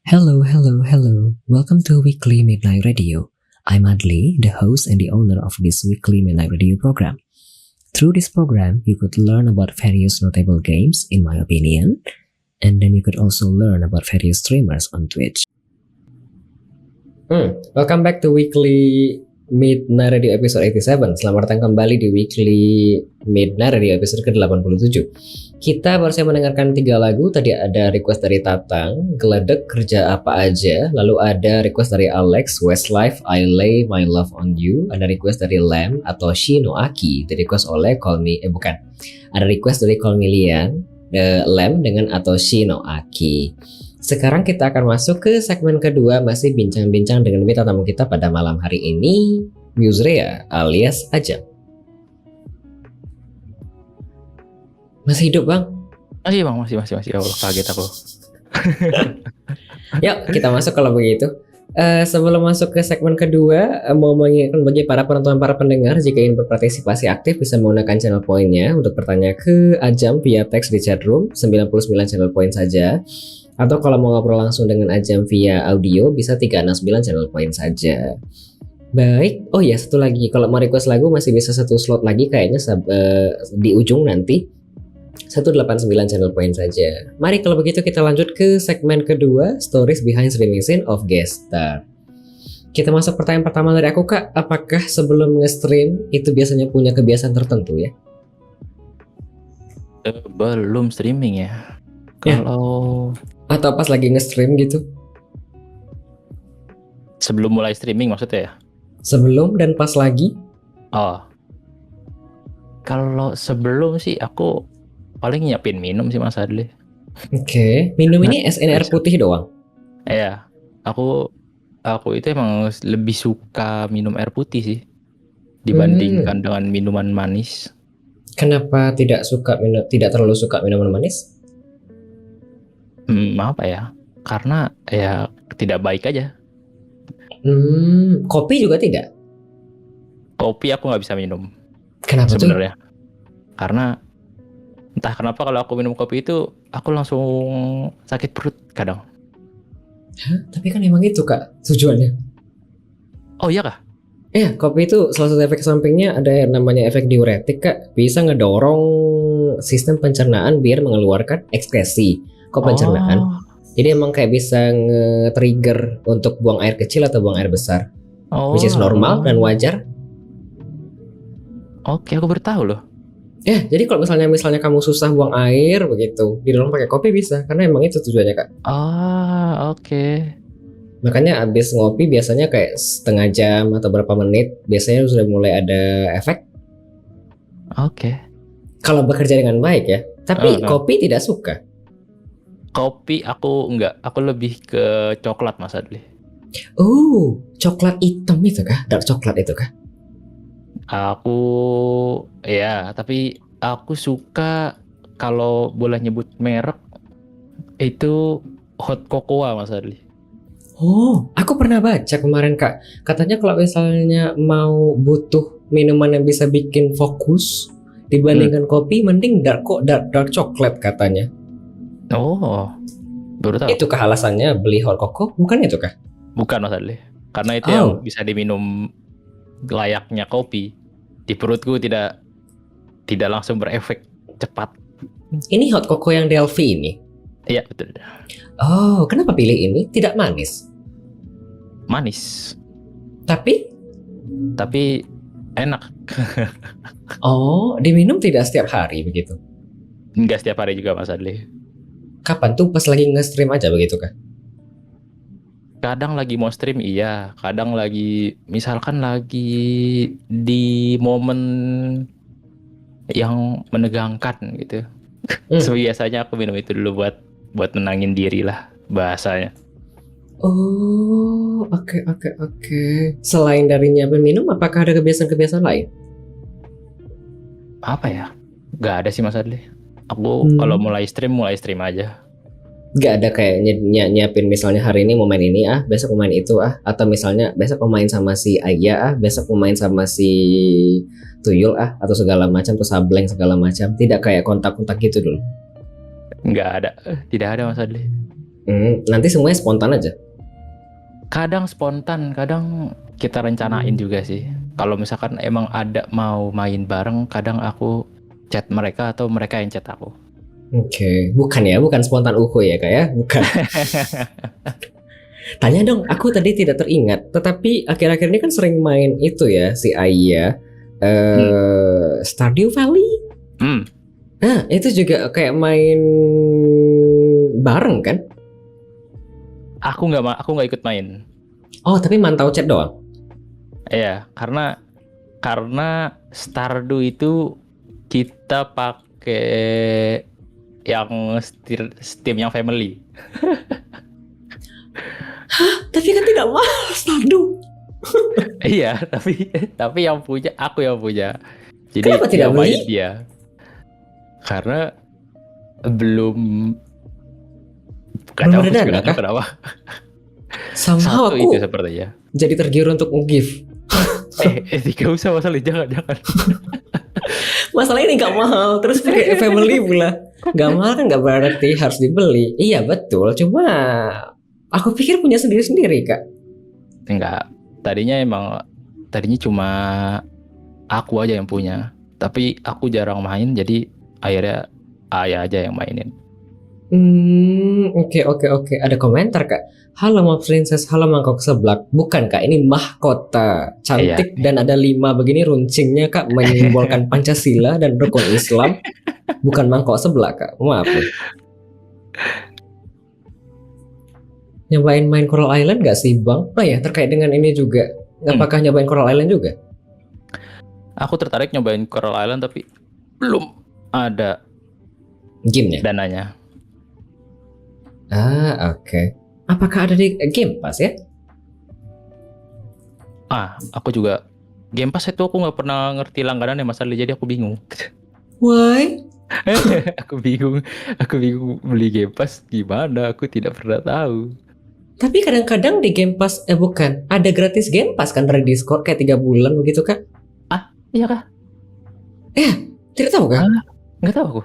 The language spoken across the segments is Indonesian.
Hello, hello, hello. Welcome to Weekly Midnight Radio. I'm Adli, the host and the owner of this Weekly Midnight Radio program. Through this program, you could learn about various notable games, in my opinion, and then you could also learn about various streamers on Twitch. Welcome back to Weekly Midnight Radio episode 87. Selamat datang kembali di Weekly Midnight Radio episode ke-87. Kita baru saja mendengarkan 3 lagu. Tadi ada request dari Tatang, Geledek, Kerja Apa Aja. Lalu ada request dari Alex, Westlife, I Lay My Love On You. Ada request dari Lam atau Shi no Aki. Di request oleh Ada request dari Call Me Lian, Lam dengan atau Shi no Aki. Sekarang kita akan masuk ke segmen kedua, masih bincang-bincang dengan bintang tamu kita pada malam hari ini, Musrea alias Ajam. Masih hidup, Bang? Masih, Bang, masih. Oh, kaget aku. Yuk, kita masuk kalau begitu. Sebelum masuk ke segmen kedua, mau mengingatkan bagi para penonton, para pendengar, jika ingin berpartisipasi aktif bisa menggunakan channel poinnya untuk bertanya ke Ajam via teks di chatroom, 99 channel point saja. Atau kalau mau ngobrol langsung dengan Ajam via audio, bisa 369 channel point saja. Baik, oh ya satu lagi, kalau mau request lagu masih bisa satu slot lagi kayaknya di ujung nanti. 189 channel point saja. Mari kalau begitu kita lanjut ke segmen kedua, Stories Behind Streaming Scene of Guest Star. Kita masuk pertanyaan pertama dari aku, Kak. Apakah sebelum nge-stream itu biasanya punya kebiasaan tertentu ya? Belum streaming ya. Kalau atau pas lagi nge-stream gitu? Sebelum mulai streaming maksudnya ya? Sebelum dan pas lagi? Oh. Kalau sebelum sih aku paling nyiapin minum sih Mas Adli. Oke. Minum ini es air putih doang? Iya. Aku itu emang lebih suka minum air putih sih dibandingkan dengan minuman manis. Kenapa tidak terlalu suka minuman manis? Apa ya? Karena ya tidak baik aja. Kopi juga tidak? Kopi aku nggak bisa minum. Kenapa sebenarnya? Karena entah kenapa kalau aku minum kopi itu aku langsung sakit perut kadang. Hah? Tapi kan emang itu, Kak, tujuannya. Oh iya kah? Iya, kopi itu salah satu efek sampingnya ada yang namanya efek diuretik, Kak. Bisa ngedorong sistem pencernaan biar mengeluarkan ekskresi pencernaan. Jadi emang kayak bisa nge-trigger untuk buang air kecil atau buang air besar. Which is normal dan wajar. Oke, aku baru tahu loh. Ya, jadi kalau misalnya kamu susah buang air begitu, didorong pakai kopi bisa, karena emang itu tujuannya, Kak. Oke. Makanya abis ngopi biasanya kayak setengah jam atau berapa menit, biasanya sudah mulai ada efek. Oke. Kalau bekerja dengan baik ya. Tapi kopi tidak suka. Kopi aku enggak, aku lebih ke coklat Mas Adli. Coklat hitam itu kah? Dark coklat itu kah? Aku ya, tapi aku suka kalau boleh nyebut merek itu hot cocoa Mas Adli. Aku pernah baca kemarin, Kak. Katanya kalau misalnya mau butuh minuman yang bisa bikin fokus dibandingkan kopi, mending dark coklat katanya. Baru tahu. Itu kah alasannya beli hot cocoa? Bukan itu kah? Bukan Mas Adli. Karena itu yang bisa diminum layaknya kopi. Di perutku tidak langsung berefek cepat. Ini hot cocoa yang Delphi ini? Iya, betul. Kenapa pilih ini? Tidak manis? Manis. Tapi enak. Diminum tidak setiap hari begitu? Enggak setiap hari juga Mas Adli. Kapan tuh, pas lagi nge-stream aja begitu kah? Kadang lagi mau stream iya, kadang misalkan lagi di momen yang menegangkan gitu. So biasanya aku minum itu dulu buat menangin diri lah bahasanya. Oke. Selain dari nyiapin minum, apakah ada kebiasaan-kebiasaan lain? Apa ya? Gak ada sih Mas Adli. Aku kalau mulai stream aja. Gak ada kayak nyiapin misalnya hari ini mau main ini besok mau main itu atau misalnya besok mau main sama si Aya besok mau main sama si Tuyul atau segala macam, atau Sableng segala macam. Tidak kayak kontak-kontak gitu dulu. Nggak ada, tidak ada Mas Adli. Nanti semuanya spontan aja. Kadang spontan, kadang kita rencanain juga sih. Kalau misalkan emang ada mau main bareng, kadang aku chat mereka atau mereka yang chat aku. Oke, bukan spontan ya Kak ya, bukan. Tanya dong, aku tadi tidak teringat, tetapi akhir-akhir ini kan sering main itu ya si Aya, Stardew Valley. Nah, itu juga kayak main bareng kan? Aku nggak ikut main. Oh, tapi mantau chat doang. Iya, karena Stardew itu kita pakai yang Steam yang family. Tapi kan tidak mahal Stardew. Iya, tapi yang punya aku yang punya. Jadi Kenapa tidak yang beli? main dia. Karena belum Belum ada dana kah? Kenapa? Somehow Satu aku itu sepertinya. jadi tergiur untuk nge-give. Tidak usah masalah, jangan. Masalah ini gak mahal, terus pakai family pula. Gak mahal kan gak berarti harus dibeli. Iya betul, cuma aku pikir punya sendiri-sendiri Kak. Enggak, tadinya cuma aku aja yang punya. Tapi aku jarang main, jadi akhirnya Ayah aja yang mainin. Oke. Ada komentar Kak. Halo Mom Princess, halo mangkok seblak. Bukan Kak, ini mahkota cantik dan ada 5 begini runcingnya Kak, menyimbolkan Pancasila dan rukun Islam. Bukan mangkok seblak Kak, maaf nih. Nyobain main Coral Island gak sih Bang? Oh ya, terkait dengan ini juga. Apakah nyobain Coral Island juga? Aku tertarik nyobain Coral Island tapi belum ada gamenya, dananya. Oke. Apakah ada di Game Pass ya? Aku juga Game Pass itu aku nggak pernah ngerti langganannya Mas Ali, jadi aku bingung. Why? Aku bingung beli Game Pass gimana? Aku tidak pernah tahu. Tapi kadang-kadang di Game Pass, bukan, ada gratis Game Pass kan dari Discord kayak 3 bulan begitu Kak? Iya kah? Tidak tahu Kak? Nggak tahu aku.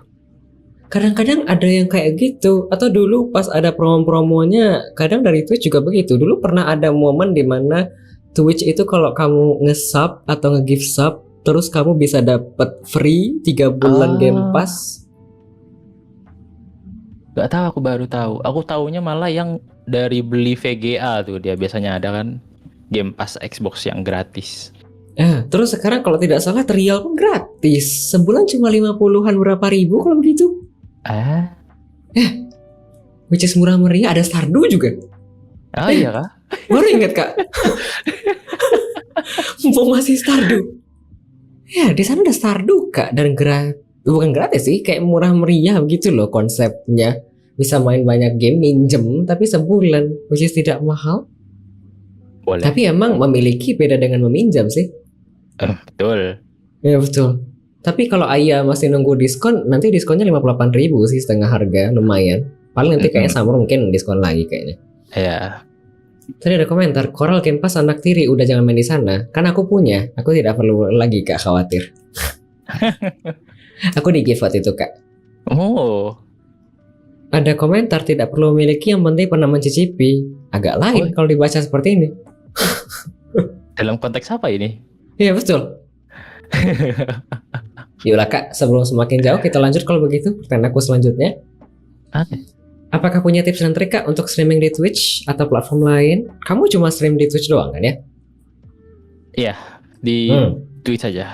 Kadang-kadang ada yang kayak gitu. Atau dulu pas ada promo-promonya, kadang dari Twitch juga begitu. Dulu pernah ada momen di mana Twitch itu kalau kamu nge-sub atau nge-give sub, terus kamu bisa dapat free 3 bulan Game Pass. Gak tahu, aku baru tahu. Aku taunya malah yang dari beli VGA tuh, dia biasanya ada kan Game Pass Xbox yang gratis. Terus sekarang kalau tidak salah trial pun gratis. Sebulan cuma 50-an berapa ribu kalau begitu. Which is murah meriah. Ada Stardew juga. Iya kah? Baru ingat Kak. Mumpung masih Stardew. Ya di sana ada Stardew Kak, dan bukan gratis sih, kayak murah meriah begitu loh konsepnya. Bisa main banyak game, minjem tapi sebulan, which is tidak mahal. Boleh. Tapi emang memiliki beda dengan meminjam sih. Betul. Ya betul. Tapi kalau Ayah masih nunggu diskon, nanti diskonnya 58.000 sih, setengah harga, lumayan. Paling nanti kayaknya Summer mungkin diskon lagi kayaknya. Iya. Tadi ada komentar, Coral Game Pass anak tiri, udah jangan main di sana. Kan aku punya, aku tidak perlu lagi Kak khawatir. Aku di give waktu itu Kak. Ada komentar, tidak perlu memiliki, yang penting pernah mencicipi. Agak lain kalau dibaca seperti ini. Dalam konteks apa ini? Iya betul. Yaudah Kak, sebelum semakin jauh kita lanjut kalau begitu pertanyaan aku selanjutnya. Apakah punya tips dan trik Kak untuk streaming di Twitch atau platform lain? Kamu cuma stream di Twitch doang kan ya? Iya, di Twitch saja.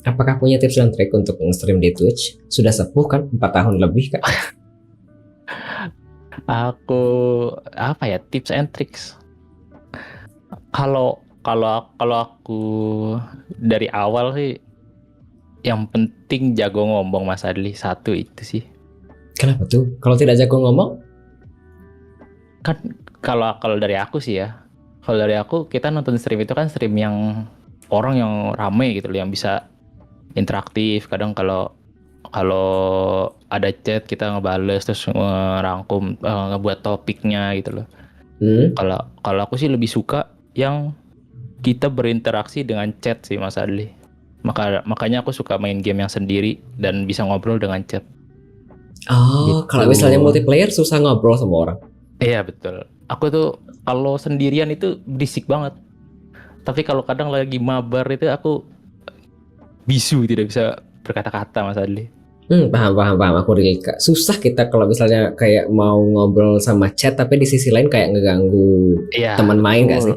Apakah punya tips dan trik untuk nge-stream di Twitch? Sudah sepuh kan, 4 tahun lebih Kak. Aku tips and tricks. Kalau aku dari awal sih, yang penting jago ngomong Mas Adli, satu itu sih. Kenapa tuh? Kalau tidak jago ngomong? Kan kalau dari aku sih ya. Kalau dari aku, kita nonton stream itu kan stream yang orang yang rame gitu loh, yang bisa interaktif. Kadang kalau ada chat kita ngebales terus ngerangkum, ngebuat topiknya gitu loh. Kalau aku sih lebih suka yang kita berinteraksi dengan chat sih Mas Adli. Makanya aku suka main game yang sendiri dan bisa ngobrol dengan chat. Gitu. Kalau misalnya multiplayer susah ngobrol sama orang. Iya betul. Aku tuh kalau sendirian itu berisik banget. Tapi kalau kadang lagi mabar itu aku bisu, tidak bisa berkata-kata Mas Adli. Paham, paham, paham. Aku relate, Kak. Susah kita kalau misalnya kayak mau ngobrol sama chat, tapi di sisi lain kayak ngeganggu Iya teman main gak betul. sih?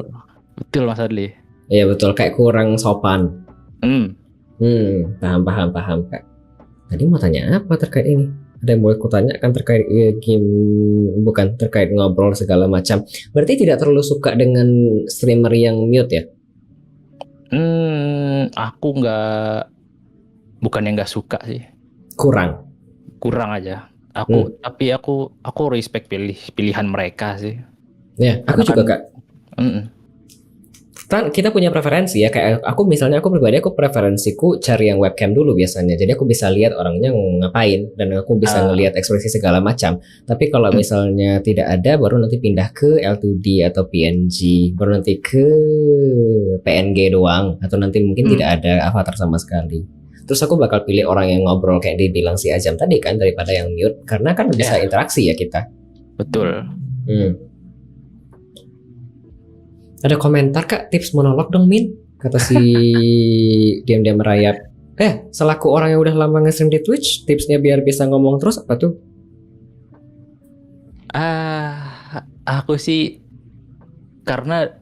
Betul Mas Adli. Iya betul, kayak kurang sopan. Hmm. Paham, paham, paham, Kak. Tadi mau tanya apa terkait ini? Ada yang boleh kutanyakan terkait game, bukan terkait ngobrol segala macam. Berarti tidak terlalu suka dengan streamer yang mute ya? Aku nggak, bukan yang nggak suka sih, Kurang. kurang aja. Hmm. Tapi aku respect pilihan mereka sih. Ya, aku Karena kan, juga, Kak. Kan kita punya preferensi ya, kayak aku misalnya, aku pribadi, aku preferensiku cari yang webcam dulu biasanya, jadi aku bisa lihat orangnya ngapain dan aku bisa uh, ngelihat ekspresi segala macam. Tapi kalau mm, misalnya tidak ada, baru nanti pindah ke L2D atau PNG, baru nanti ke PNG doang, atau nanti mungkin mm, tidak ada avatar sama sekali. Terus aku bakal pilih orang yang ngobrol kayak dibilang si Ajam tadi kan, daripada yang mute, karena kan bisa ya interaksi ya kita. betul. Hmm. Ada komentar Kak, tips monolog dong Min, kata si diam-diam merayap. Selaku orang yang udah lama nge-stream di Twitch, tipsnya biar bisa ngomong terus apa tuh? Aku sih karena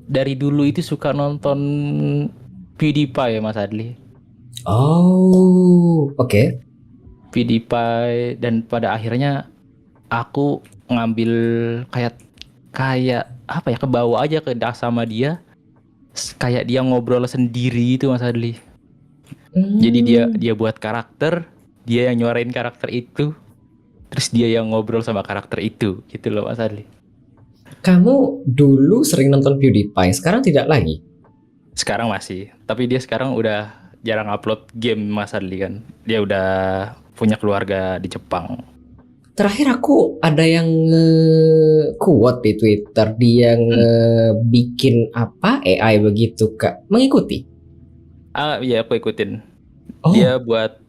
dari dulu itu suka nonton PewDiePie ya Mas Adli. Oh, oke. PewDiePie, dan pada akhirnya aku ngambil kayak kayak apa ya, kebawa aja ke sama dia. Kayak dia ngobrol sendiri itu Mas Adli. Jadi dia Hmm, dia buat karakter, dia yang nyuarain karakter itu, terus dia yang ngobrol sama karakter itu, gitu loh Mas Adli. kamu dulu sering nonton PewDiePie, sekarang tidak lagi? Sekarang masih, tapi dia sekarang udah jarang upload game Mas Adli kan. Dia udah punya keluarga di Jepang. Terakhir aku ada yang quote di Twitter, dia Hmm. bikin apa AI begitu Kak, mengikuti. Iya aku ikutin. Dia Oh, buat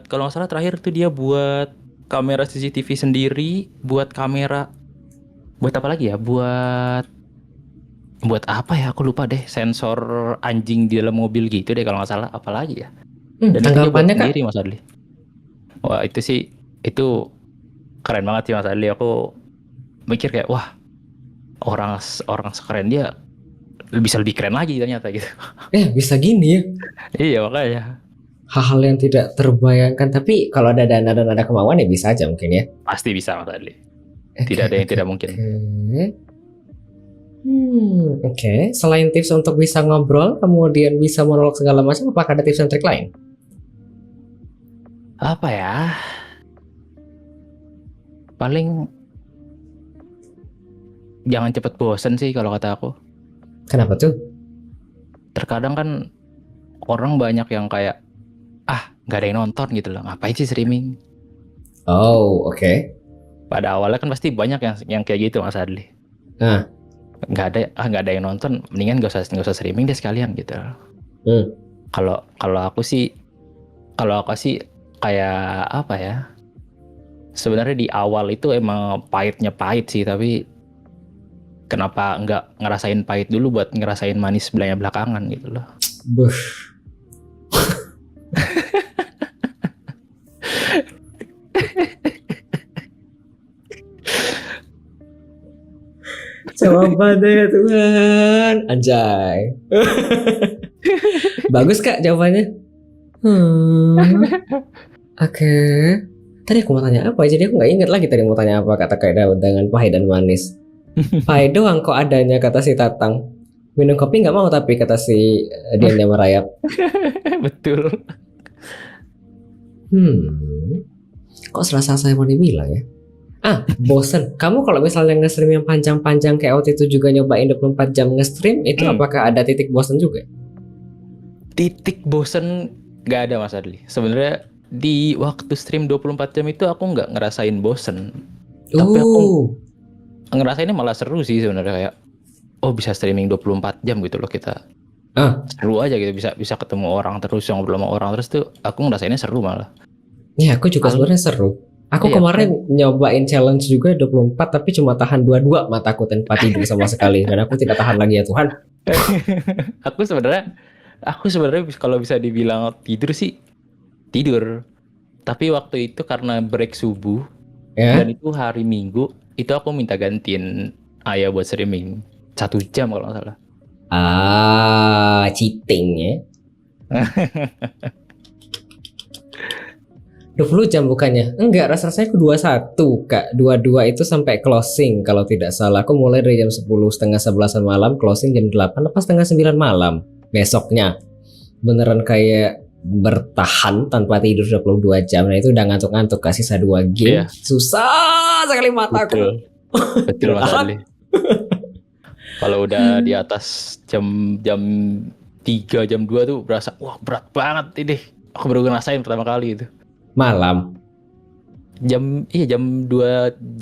kalau nggak salah terakhir tuh dia buat kamera CCTV sendiri, buat apa lagi ya? Buat apa ya? Aku lupa deh. Sensor anjing di dalam mobil gitu deh kalau nggak salah. Apalagi ya? Dan itu dia buat tanggapannya Kak? sendiri Mas Adli. Wah itu sih, itu keren banget sih Mas Adli. Aku mikir kayak wah, orang orang sekeren dia bisa lebih keren lagi ternyata gitu. Bisa gini ya? Iya makanya. Hal-hal yang tidak terbayangkan, tapi kalau ada dana dan ada kemauan ya bisa aja mungkin ya. Pasti bisa Mas Adli. Oke, Tidak ada yang oke, tidak mungkin. oke. Oke. Selain tips untuk bisa ngobrol, kemudian bisa monolog segala macam, apakah ada tips dan trik lain? Apa ya? Paling jangan cepet bosen sih kalau kata aku. Kenapa tuh? Terkadang kan orang banyak yang kayak nggak ada yang nonton gitu loh. Ngapain sih streaming? Oh, oke. Pada awalnya kan pasti banyak yang kayak gitu Mas Adli. Nah, Nggak ada yang nonton, mendingan nggak usah streaming deh sekalian gitu. hmm. Kalau kalau aku sih kayak apa ya? Sebenarnya di awal itu emang pahitnya pahit sih, tapi kenapa nggak ngerasain pahit dulu buat ngerasain manis belanya belakangan gitu loh. Buh. Jawabannya ya Tuhan. Anjay. Bagus Kak jawabannya. Oke. Tadi aku mau tanya apa? Jadi aku nggak inget lagi tadi mau tanya apa, kata kayak dengan pahit dan manis. Pahit doang kok adanya, kata si Tatang. Minum kopi nggak mau tapi, kata si diam-diam merayap. Betul. Kok serasa saya mau dibilang ya? Bosen. Kamu kalau misalnya nge-stream yang panjang-panjang kayak waktu itu juga nyobain 24 jam nge-stream, itu apakah ada titik bosen juga? Titik bosen nggak ada Mas Adli. Sebenarnya di waktu stream 24 jam itu aku nggak ngerasain bosen. Tapi aku ngerasainnya malah seru sih sebenarnya, kayak bisa streaming 24 jam gitu loh kita. Seru aja gitu, bisa ketemu orang terus, ngobrol sama orang terus tuh aku ngerasainnya seru malah. Ya aku juga Paling sebenarnya seru. Aku Iya, kemarin nyobain challenge juga 24 tapi cuma tahan 22 mataku tanpa tidur sama sekali dan aku tidak tahan lagi ya Tuhan. aku sebenarnya kalau bisa dibilang tidur sih tidur. Tapi waktu itu karena break subuh dan Ya. itu hari Minggu, itu aku minta gantiin ayah buat streaming 1 jam kalau nggak salah. Cheating ya. 20 jam bukannya? Enggak, rasa-rasanya aku 21 Kak. 22 itu sampai closing kalau tidak salah. Aku mulai dari jam 10 setengah 11 malam, closing jam 8 apa setengah 9 malam besoknya. Beneran kayak bertahan tanpa tidur 22 jam. Nah itu udah ngantuk-ngantuk Kak, sisa 2 game. Iya, Susah sekali mataku. betul. Betul Tidak Mas tahan. Adli. Kalau udah di atas jam jam 3 jam 2 tuh berasa wah berat banget ini. Aku baru ngerasain pertama kali itu. Malam. Jam 2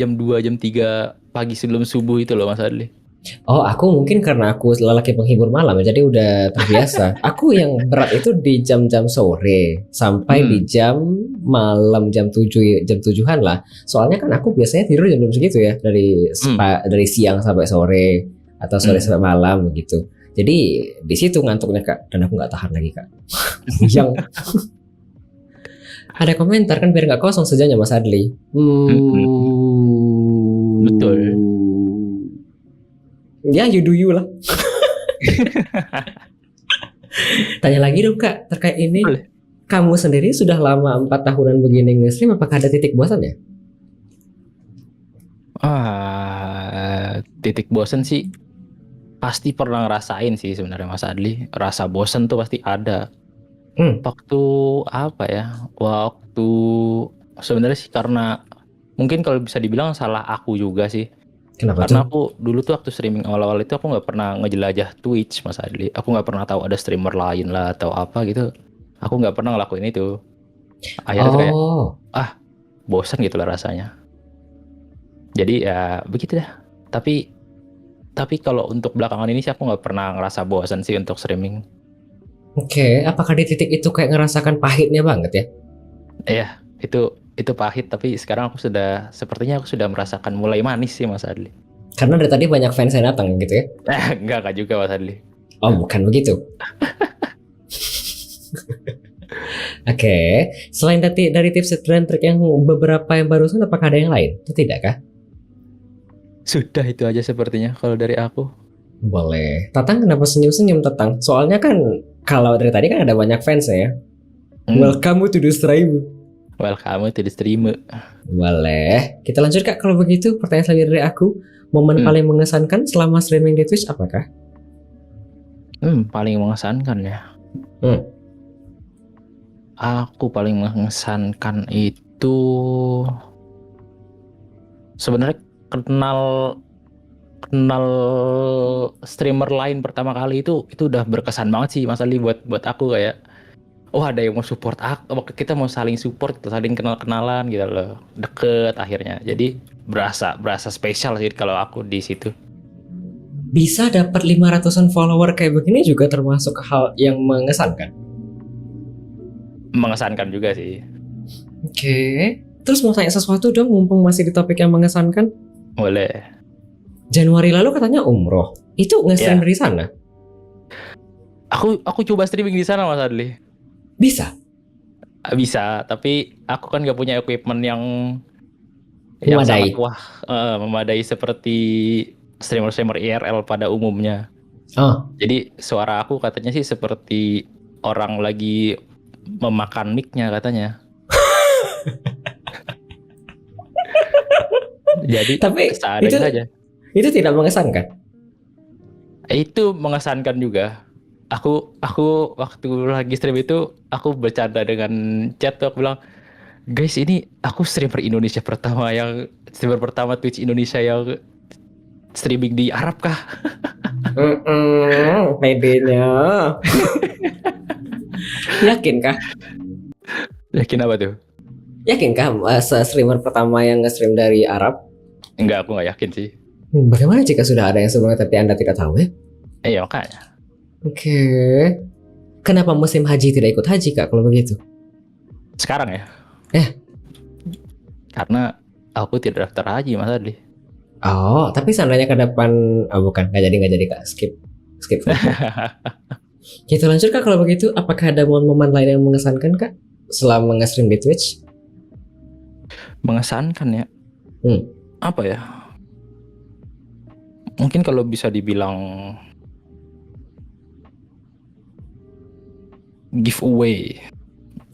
jam 3 pagi sebelum subuh itu loh Mas Adli. Oh, aku mungkin karena aku lelaki penghibur malam ya, jadi udah terbiasa. Aku yang berat itu di jam-jam sore sampai di jam malam jam 7 jam 7-an lah. Soalnya kan aku biasanya tidur jam segitu ya, dari siang sampai sore atau sore sampai malam gitu. Jadi di situ ngantuknya Kak, dan aku nggak tahan lagi Kak. Yang ada komentar kan biar nggak kosong sejanya Mas Adli. Betul. Ya, you do you lah. Tanya lagi dong Kak, terkait ini. Boleh. Kamu sendiri sudah lama 4 tahunan begini nge-stream, apakah ada titik bosan ya? Titik bosan sih pasti pernah ngerasain sih sebenarnya Mas Adli. Rasa bosan tuh pasti ada. Waktu apa ya? Waktu sebenarnya sih karena mungkin kalau bisa dibilang salah aku juga sih. Kenapa Karena tuh? aku dulu tuh waktu streaming awal-awal itu aku nggak pernah ngejelajah Twitch Mas Adli. Aku nggak pernah tahu ada streamer lain lah atau apa gitu. Aku nggak pernah ngelakuin itu. Akhirnya tuh kayak bosan gitu lah rasanya. Jadi ya begitu dah. Tapi kalau untuk belakangan ini sih aku nggak pernah ngerasa bosan sih untuk streaming. Oke, apakah di titik itu kayak ngerasakan pahitnya banget ya? Iya, itu pahit tapi sekarang sepertinya aku sudah merasakan mulai manis sih Mas Adli. Karena dari tadi banyak fans yang datang gitu ya? Enggak juga Mas Adli. Oh, bukan begitu. Oke, selain dari tips dan trik yang beberapa yang barusan, apakah ada yang lain? Tidak kah? Sudah itu aja sepertinya kalau dari aku. Boleh. Tatang kenapa senyum-senyum Tatang? Soalnya kan kalau dari tadi kan ada banyak fans ya. Welcome to the stream. Welcome to the stream. Boleh. Kita lanjut Kak kalau begitu. Pertanyaan selanjutnya dari aku. Momen paling mengesankan selama streaming di Twitch apakah? Paling mengesankan ya. Aku paling mengesankan itu sebenarnya kenal streamer lain pertama kali itu udah berkesan banget sih Mas Ali buat aku kayak ada yang mau support aku, kita mau saling support, kita saling kenal-kenalan gitu loh, deket akhirnya. Jadi berasa spesial sih kalau aku di situ. Bisa dapat 500-an follower kayak begini juga termasuk hal yang mengesankan. Mengesankan juga sih. Oke. Terus mau tanya sesuatu dong mumpung masih di topik yang mengesankan. Boleh. Januari lalu katanya umroh. Itu nge-stream dari sana? Aku coba streaming di sana Mas Adli. Bisa? Bisa, tapi aku kan gak punya equipment yang memadai. Sangat memadai seperti streamer IRL pada umumnya. Jadi suara aku katanya sih seperti orang lagi memakan mic-nya katanya. Jadi tapi seadanya saja. Itu tidak mengesankan. Itu mengesankan juga. Aku waktu lagi stream itu aku bercanda dengan chat tuh, aku bilang, guys ini aku streamer pertama Twitch Indonesia yang streaming di Arab kah? Pedenya. Yakinkah? Yakin apa tuh? Yakinkah streamer pertama yang nge-stream dari Arab? Enggak, aku nggak yakin sih. Bagaimana jika sudah ada yang sebelumnya tapi Anda tidak tahu ya? Iya makanya. Oke. Kenapa musim haji tidak ikut haji Kak kalau begitu? Sekarang ya? Karena aku tidak daftar haji Mas Adli. Oh, tapi seandainya ke depan, oh bukan, nggak jadi kak, skip, skip. Kita lanjut kak kalau begitu. Apakah ada momen-momen lain yang mengesankan kak selama nge-stream di Twitch? Mengesankan ya. Hmm. Apa ya? Mungkin kalau bisa dibilang giveaway.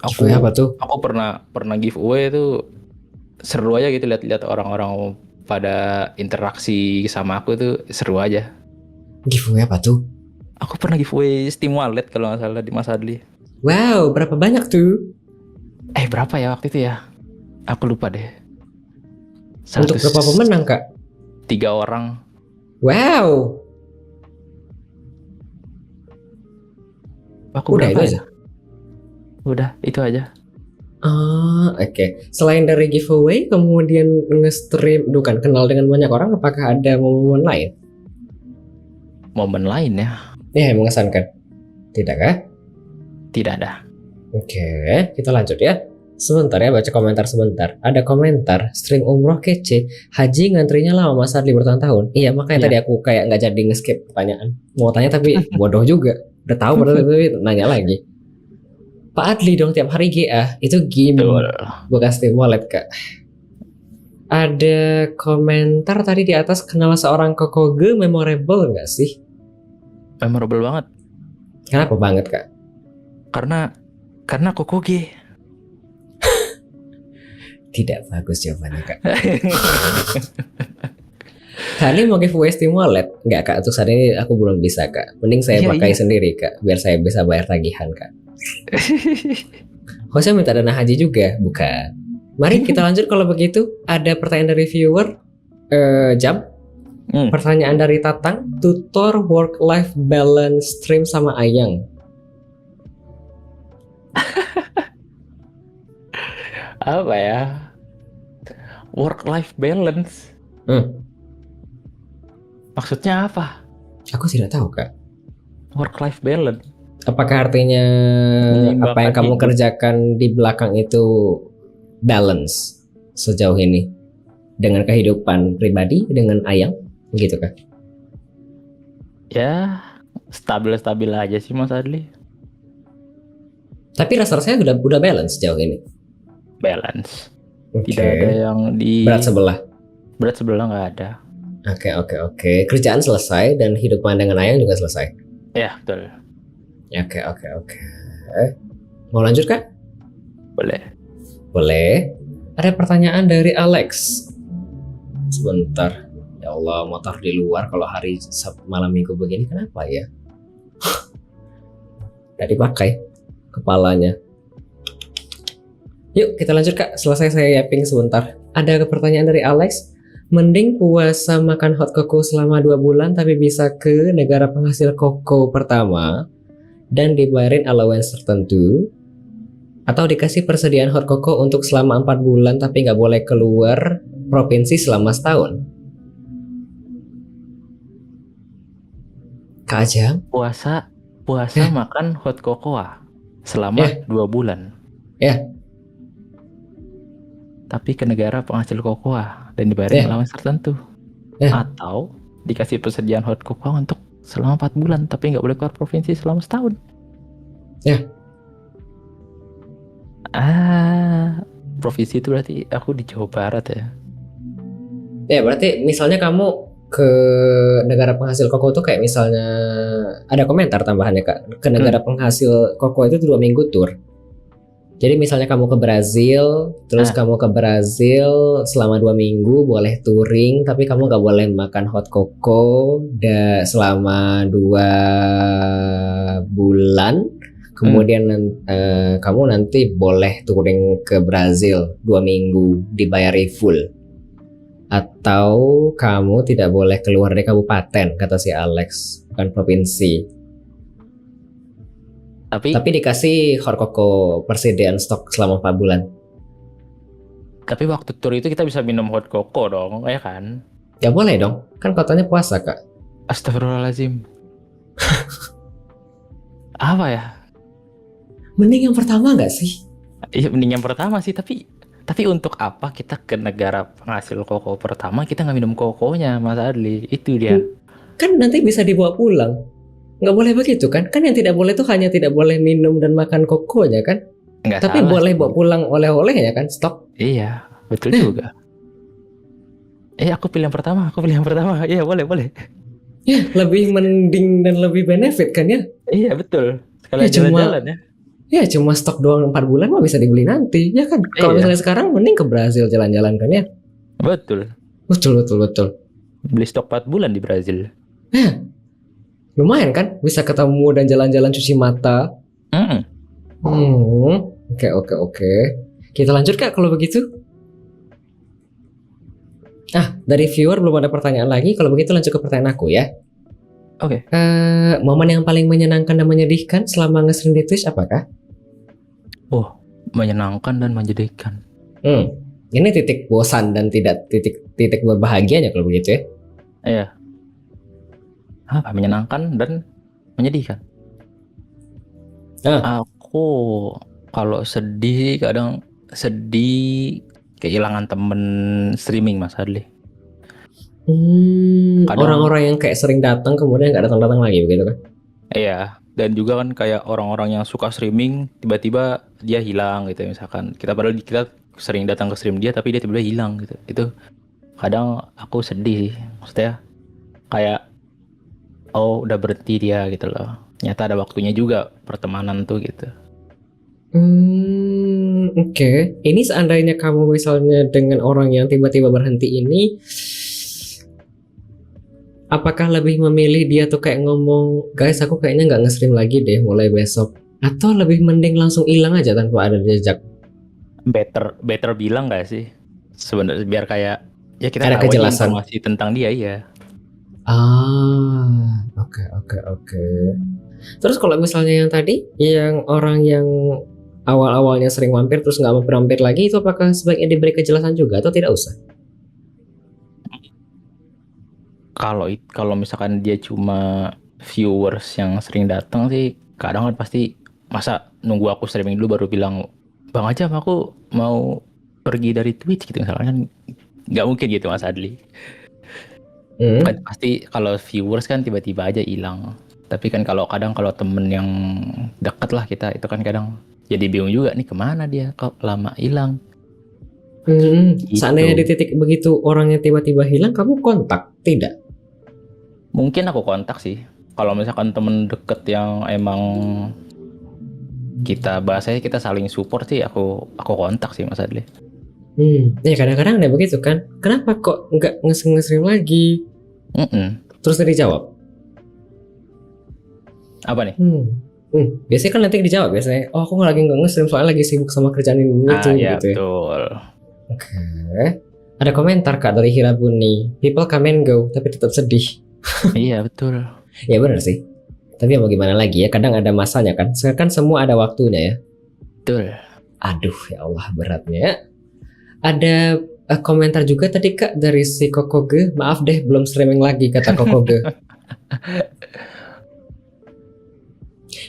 Giveaway apa tuh? Aku pernah giveaway itu seru aja gitu, lihat-lihat orang-orang pada interaksi sama aku tuh seru aja. Giveaway apa tuh? Aku pernah giveaway Steam Wallet kalau nggak salah di Mas Adli. Wow, berapa banyak tuh? Berapa ya waktu itu ya? Aku lupa deh. Untuk berapa pemenang kak? 3 orang. Wow. Aku Udah berapa itu ya? aja. Udah itu aja. Oke. Selain dari giveaway, kemudian nge-stream, bukan kenal dengan banyak orang, apakah ada momen lain? Momen lain ya? Ya, yang mengesankan. Tidak kah? Tidak ada. Oke, kita lanjut ya. Sebentar ya, baca komentar sebentar. Ada komentar, stream umroh kece, haji ngantrinya lama Mas Adli bertahun-tahun. Iya, makanya Iya. tadi aku kayak nggak jadi nge-skip pertanyaan. Mau tanya tapi bodoh juga. Udah tahu padahal tapi nanya lagi. Pak Adli dong tiap hari GA, itu game Betul. bekas Steam Wallet kak. Ada komentar tadi di atas, kenal seorang Kokoge memorable nggak sih? Memorable banget. Kenapa banget kak? Karena Kokoge. Tidak bagus jawabannya kak. Kali mau giveaway Steam Wallet? Nggak kak, untuk saat ini aku belum bisa kak. Mending saya Iya, pakai iya. sendiri kak, biar saya bisa bayar tagihan kak. Kok saya minta dana haji juga? Bukan. Mari kita lanjut kalau begitu. Ada pertanyaan dari viewer. Jam. Pertanyaan dari Tatang. Tutor work-life balance stream sama Ayang. Apa ya? Work-life balance. Maksudnya apa? Aku tidak tahu kak. Work-life balance. Apakah artinya apa yang kamu kerjakan di belakang itu balance sejauh ini dengan kehidupan pribadi dengan Ayang, begitu kak? Ya, stabil-stabil aja sih Mas Adli. Tapi rasa-rasanya udah balance sejauh ini. Balance. Oke. Tidak ada yang di Berat sebelah. Berat sebelah nggak ada. Oke. Kerjaan selesai dan hidupan dengan Ayang juga selesai. Ya, betul. Oke. Mau lanjut kak? Boleh. Ada pertanyaan dari Alex. Sebentar. Ya Allah, motor di luar kalau hari malam minggu begini kenapa ya? Tadi pakai kepalanya. Yuk kita lanjut kak. Selesai saya yapping sebentar. Ada pertanyaan dari Alex. Mending puasa makan hot cocoa selama 2 bulan tapi bisa ke negara penghasil koko pertama dan dibayarin allowance tertentu, atau dikasih persediaan hot cocoa untuk selama 4 bulan tapi nggak boleh keluar provinsi selama setahun. Kak Ajam? Puasa makan hot cocoa selama 2 bulan. Ya. Tapi ke negara penghasil cocoa dan dibayarin allowance tertentu. Atau dikasih persediaan hot cocoa untuk selama 4 bulan tapi nggak boleh keluar provinsi selama setahun. Ya. Provinsi itu berarti aku di Jawa Barat ya. Ya berarti misalnya kamu ke negara penghasil koko itu kayak misalnya ada komentar tambahannya kak, ke negara penghasil koko itu 2 minggu tur. Jadi misalnya kamu ke Brazil, terus kamu ke Brazil selama 2 minggu boleh touring, tapi kamu nggak boleh makan hot cocoa selama 2 bulan. Kemudian kamu nanti boleh touring ke Brazil 2 minggu dibayari full. Atau kamu tidak boleh keluar dari kabupaten, kata si Alex, bukan provinsi. Tapi dikasih hot cocoa persediaan stok selama 4 bulan. Tapi waktu tur itu kita bisa minum hot cocoa dong, ya kan? Ya boleh dong, kan katanya puasa kak. Astagfirullahaladzim. Apa ya? Mending yang pertama nggak sih? Iya mending yang pertama sih, tapi Tapi untuk apa kita ke negara penghasil koko pertama kita nggak minum kokonya, Mas Adli? Itu dia. Kan nanti bisa dibawa pulang. Nggak boleh begitu kan? Kan yang tidak boleh itu hanya tidak boleh minum dan makan kokonya kan? Nggak Tapi salah boleh sih. bawa pulang oleh-olehnya kan? Stok. Iya, betul juga. Aku pilih yang pertama, Iya, boleh, boleh. Ya, lebih mending dan lebih benefit kan ya? Iya, betul. Ya Sekalian cuma jalan-jalan ya. ya cuma stok doang 4 bulan mah bisa dibeli nanti. Ya kan? Kalau Iya, misalnya sekarang mending ke Brazil jalan-jalan kan ya? betul. Betul betul betul. Beli stok 4 bulan di Brazil. Ya, lumayan kan? Bisa ketemu dan jalan-jalan cuci mata. Mm-mm. Oke oke oke. Kita lanjut Kak kalau begitu. Dari viewer belum ada pertanyaan lagi. Kalau begitu lanjut ke pertanyaan aku ya. Oke. Momen yang paling menyenangkan dan menyedihkan selama nge-stream di Twitch apakah? Menyenangkan dan menjadikan. Ini titik bosan dan tidak titik berbahagianya kalau begitu ya. Iya. Apa menyenangkan dan menyedihkan? Aku kalau sedih kadang sedih kehilangan temen streaming, Mas Adli. Orang-orang yang kayak sering datang kemudian nggak datang-datang lagi begitu kan? Iya, dan juga kan kayak orang-orang yang suka streaming tiba-tiba dia hilang gitu ya, misalkan padahal kita sering datang ke stream dia tapi dia tiba-tiba hilang gitu. Itu kadang aku sedih, maksudnya kayak udah berhenti dia gitu loh. Nyata ada waktunya juga pertemanan tuh gitu. Oke. Ini seandainya kamu misalnya dengan orang yang tiba-tiba berhenti ini, apakah lebih memilih dia tuh kayak ngomong, guys aku kayaknya nggak nge-stream lagi deh mulai besok, atau lebih mending langsung hilang aja tanpa ada jejak? Better bilang nggak sih? Sebenarnya biar kayak ya kita Ada tahu aja kejelasan. informasi tentang dia ya. Oke. Terus kalau misalnya yang tadi, yang orang yang awal-awalnya sering mampir terus nggak mampir-mampir lagi, itu apakah sebaiknya diberi kejelasan juga atau tidak usah? Kalau misalkan dia cuma viewers yang sering datang sih, kadang kan pasti masa nunggu aku streaming dulu baru bilang, Bang Ajam aku mau pergi dari Twitch gitu misalkan, kan nggak mungkin gitu Mas Adli. Kan pasti kalau viewers kan tiba-tiba aja hilang. Tapi kan kalau temen yang deket lah kita, itu kan kadang jadi bingung juga nih kemana dia kok lama hilang. Gitu. Seandainya di titik begitu orangnya tiba-tiba hilang, kamu kontak tidak? Mungkin aku kontak sih. Kalau misalkan temen deket yang emang bahasanya kita saling support sih, aku kontak sih Mas Adli. Ya kadang-kadang ada begitu kan. Kenapa kok nggak nge-stream lagi? Terus tadi jawab. Apa nih? Biasanya kan nanti dijawab biasanya. Oh aku lagi nggak nge-stream soalnya lagi sibuk sama kerjaan ini itu ya, gitu ya. Betul. Oke. Ada komentar Kak dari Hirabuni. People come and go tapi tetap sedih. Iya betul. Ya benar sih. Tapi ya mau gimana lagi ya, kadang ada masanya kan. Sekarang kan semua ada waktunya ya. Betul. Aduh ya Allah beratnya. Ada komentar juga tadi Kak dari si Kokoge. Maaf deh belum streaming lagi kata Kokoge.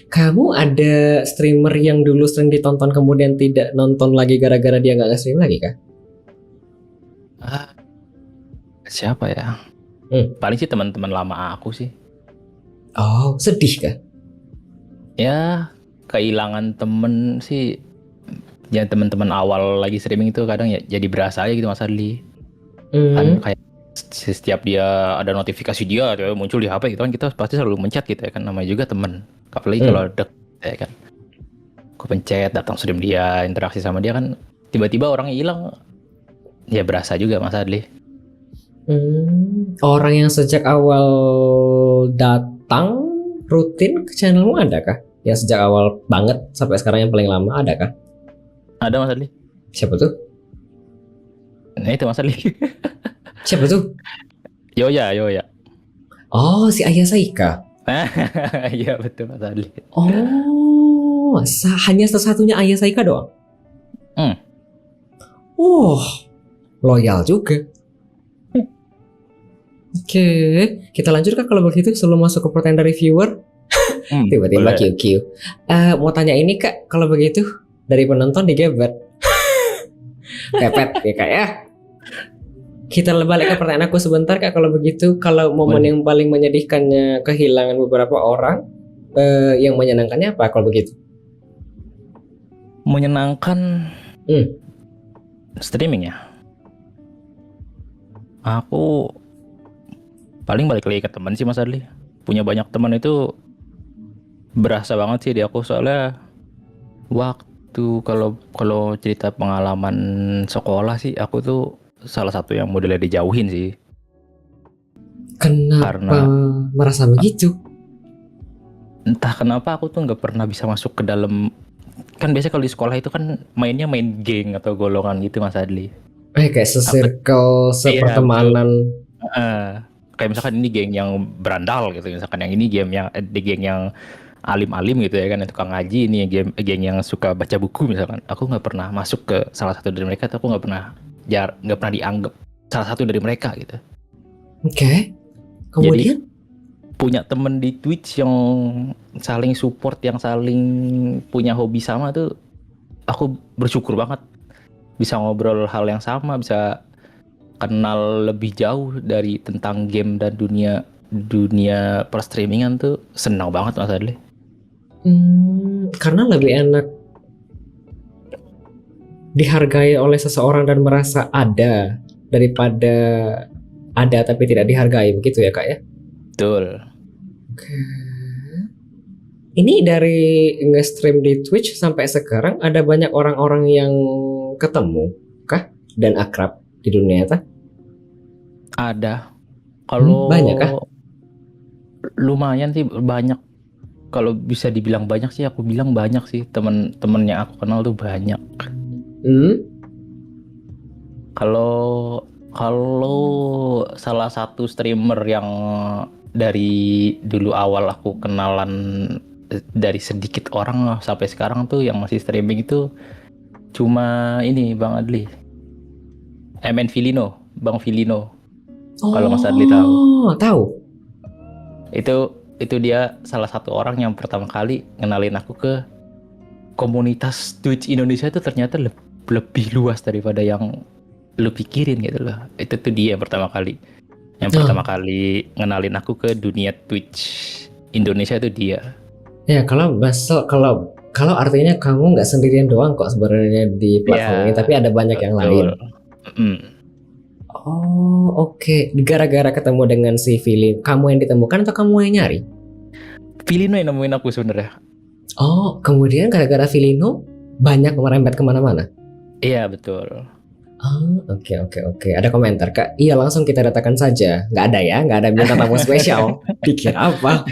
Kamu ada streamer yang dulu sering ditonton kemudian tidak nonton lagi gara-gara dia nggak nge-stream lagi Kak? Siapa ya? Paling sih teman-teman lama aku sih. Oh, sedih kah? Ya, kehilangan temen sih. Ya teman-teman awal lagi streaming itu kadang ya jadi berasa aja gitu Mas Adli. Kan kayak setiap dia ada notifikasi dia muncul di HP gitu kan, kita pasti selalu mencet gitu ya kan, namanya juga temen. Apalagi kalau deket ya kan. Aku pencet, datang stream dia, interaksi sama dia kan, tiba-tiba orangnya hilang. Ya berasa juga Mas Adli. Orang yang sejak awal datang rutin ke channelmu adakah? Yang sejak awal banget sampai sekarang yang paling lama adakah? Ada Mas Adli. Siapa tuh? Nah itu Mas Adli. Siapa tuh? Yoya. Oh si Ayah Saika. Iya betul Mas Adli. Oh hanya satu-satunya Ayah Saika doang? Oh loyal juga. Oke, kita lanjutkan kalau begitu sebelum masuk ke pertanyaan dari viewer. Tiba-tiba QQ. Mau tanya ini Kak, kalau begitu dari penonton digebet. Pepet ya kak ya. Kita balik ke pertanyaan aku sebentar kak. Kalau begitu, kalau momen Boleh. yang paling menyedihkannya kehilangan beberapa orang, yang menyenangkannya apa kalau begitu? Menyenangkan Hmm. streaming ya. Aku paling balik lagi ke teman sih Mas Adli. Punya banyak teman itu berasa banget sih di aku, soalnya waktu kalau kalau cerita pengalaman sekolah sih aku tuh salah satu yang modelnya dijauhin sih. Kenapa Karena merasa begitu? entah kenapa aku tuh nggak pernah bisa masuk ke dalam, kan biasanya kalau di sekolah itu kan mainnya main geng atau golongan gitu Mas Adli. Kayak Aku se-circle, iya betul. sepertemanan. Kayak misalkan ini geng yang berandal gitu, misalkan yang ini game yang di geng yang alim-alim gitu ya kan, yang tukang ngaji, ini geng yang suka baca buku misalkan. Aku nggak pernah masuk ke salah satu dari mereka, atau aku nggak pernah dianggap salah satu dari mereka gitu. Oke. Jadi Kemudian? punya temen di Twitch yang saling support, yang saling punya hobi sama tuh, aku bersyukur banget bisa ngobrol hal yang sama, bisa kenal lebih jauh dari tentang game dan dunia dunia perstreamingan tuh, senang banget Mas Adli. Karena lebih enak dihargai oleh seseorang dan merasa ada daripada ada tapi tidak dihargai, begitu ya kak ya? Betul. Oke. Ini dari nge-stream di Twitch sampai sekarang ada banyak orang-orang yang ketemu kah dan akrab di dunia nyata? Ada. Kalau Banyak kah? lumayan sih, banyak. Kalau bisa dibilang banyak sih, aku bilang banyak sih, temen-temen yang aku kenal tuh banyak. Hmm? Kalau kalau salah satu streamer yang dari dulu awal aku kenalan, dari sedikit orang lah sampai sekarang tuh yang masih streaming itu cuma ini Bang Adli. MN Filino, Bang Filino. Kalau Mas Adli tahu. Oh, tahu. Itu dia salah satu orang yang pertama kali ngenalin aku ke komunitas Twitch Indonesia. Itu ternyata lebih luas daripada yang lu pikirin gitu loh. Itu tuh dia yang pertama kali. Yang pertama kali ngenalin aku ke dunia Twitch Indonesia itu dia. Ya, kalau artinya kamu nggak sendirian doang kok sebenarnya di platform ini, tapi ada banyak yang lain. Mm. Oh, oke. Gara-gara ketemu dengan si Philip, kamu yang ditemukan atau kamu yang nyari? Filino yang nemuin aku sebenarnya. Oh, kemudian gara-gara Filino banyak merembet kemana-mana. Iya betul. Oh, oke. Ada komentar kak? Iya, langsung kita datangkan saja. Nggak ada ya, nggak ada minta tamu spesial. Pikir apa?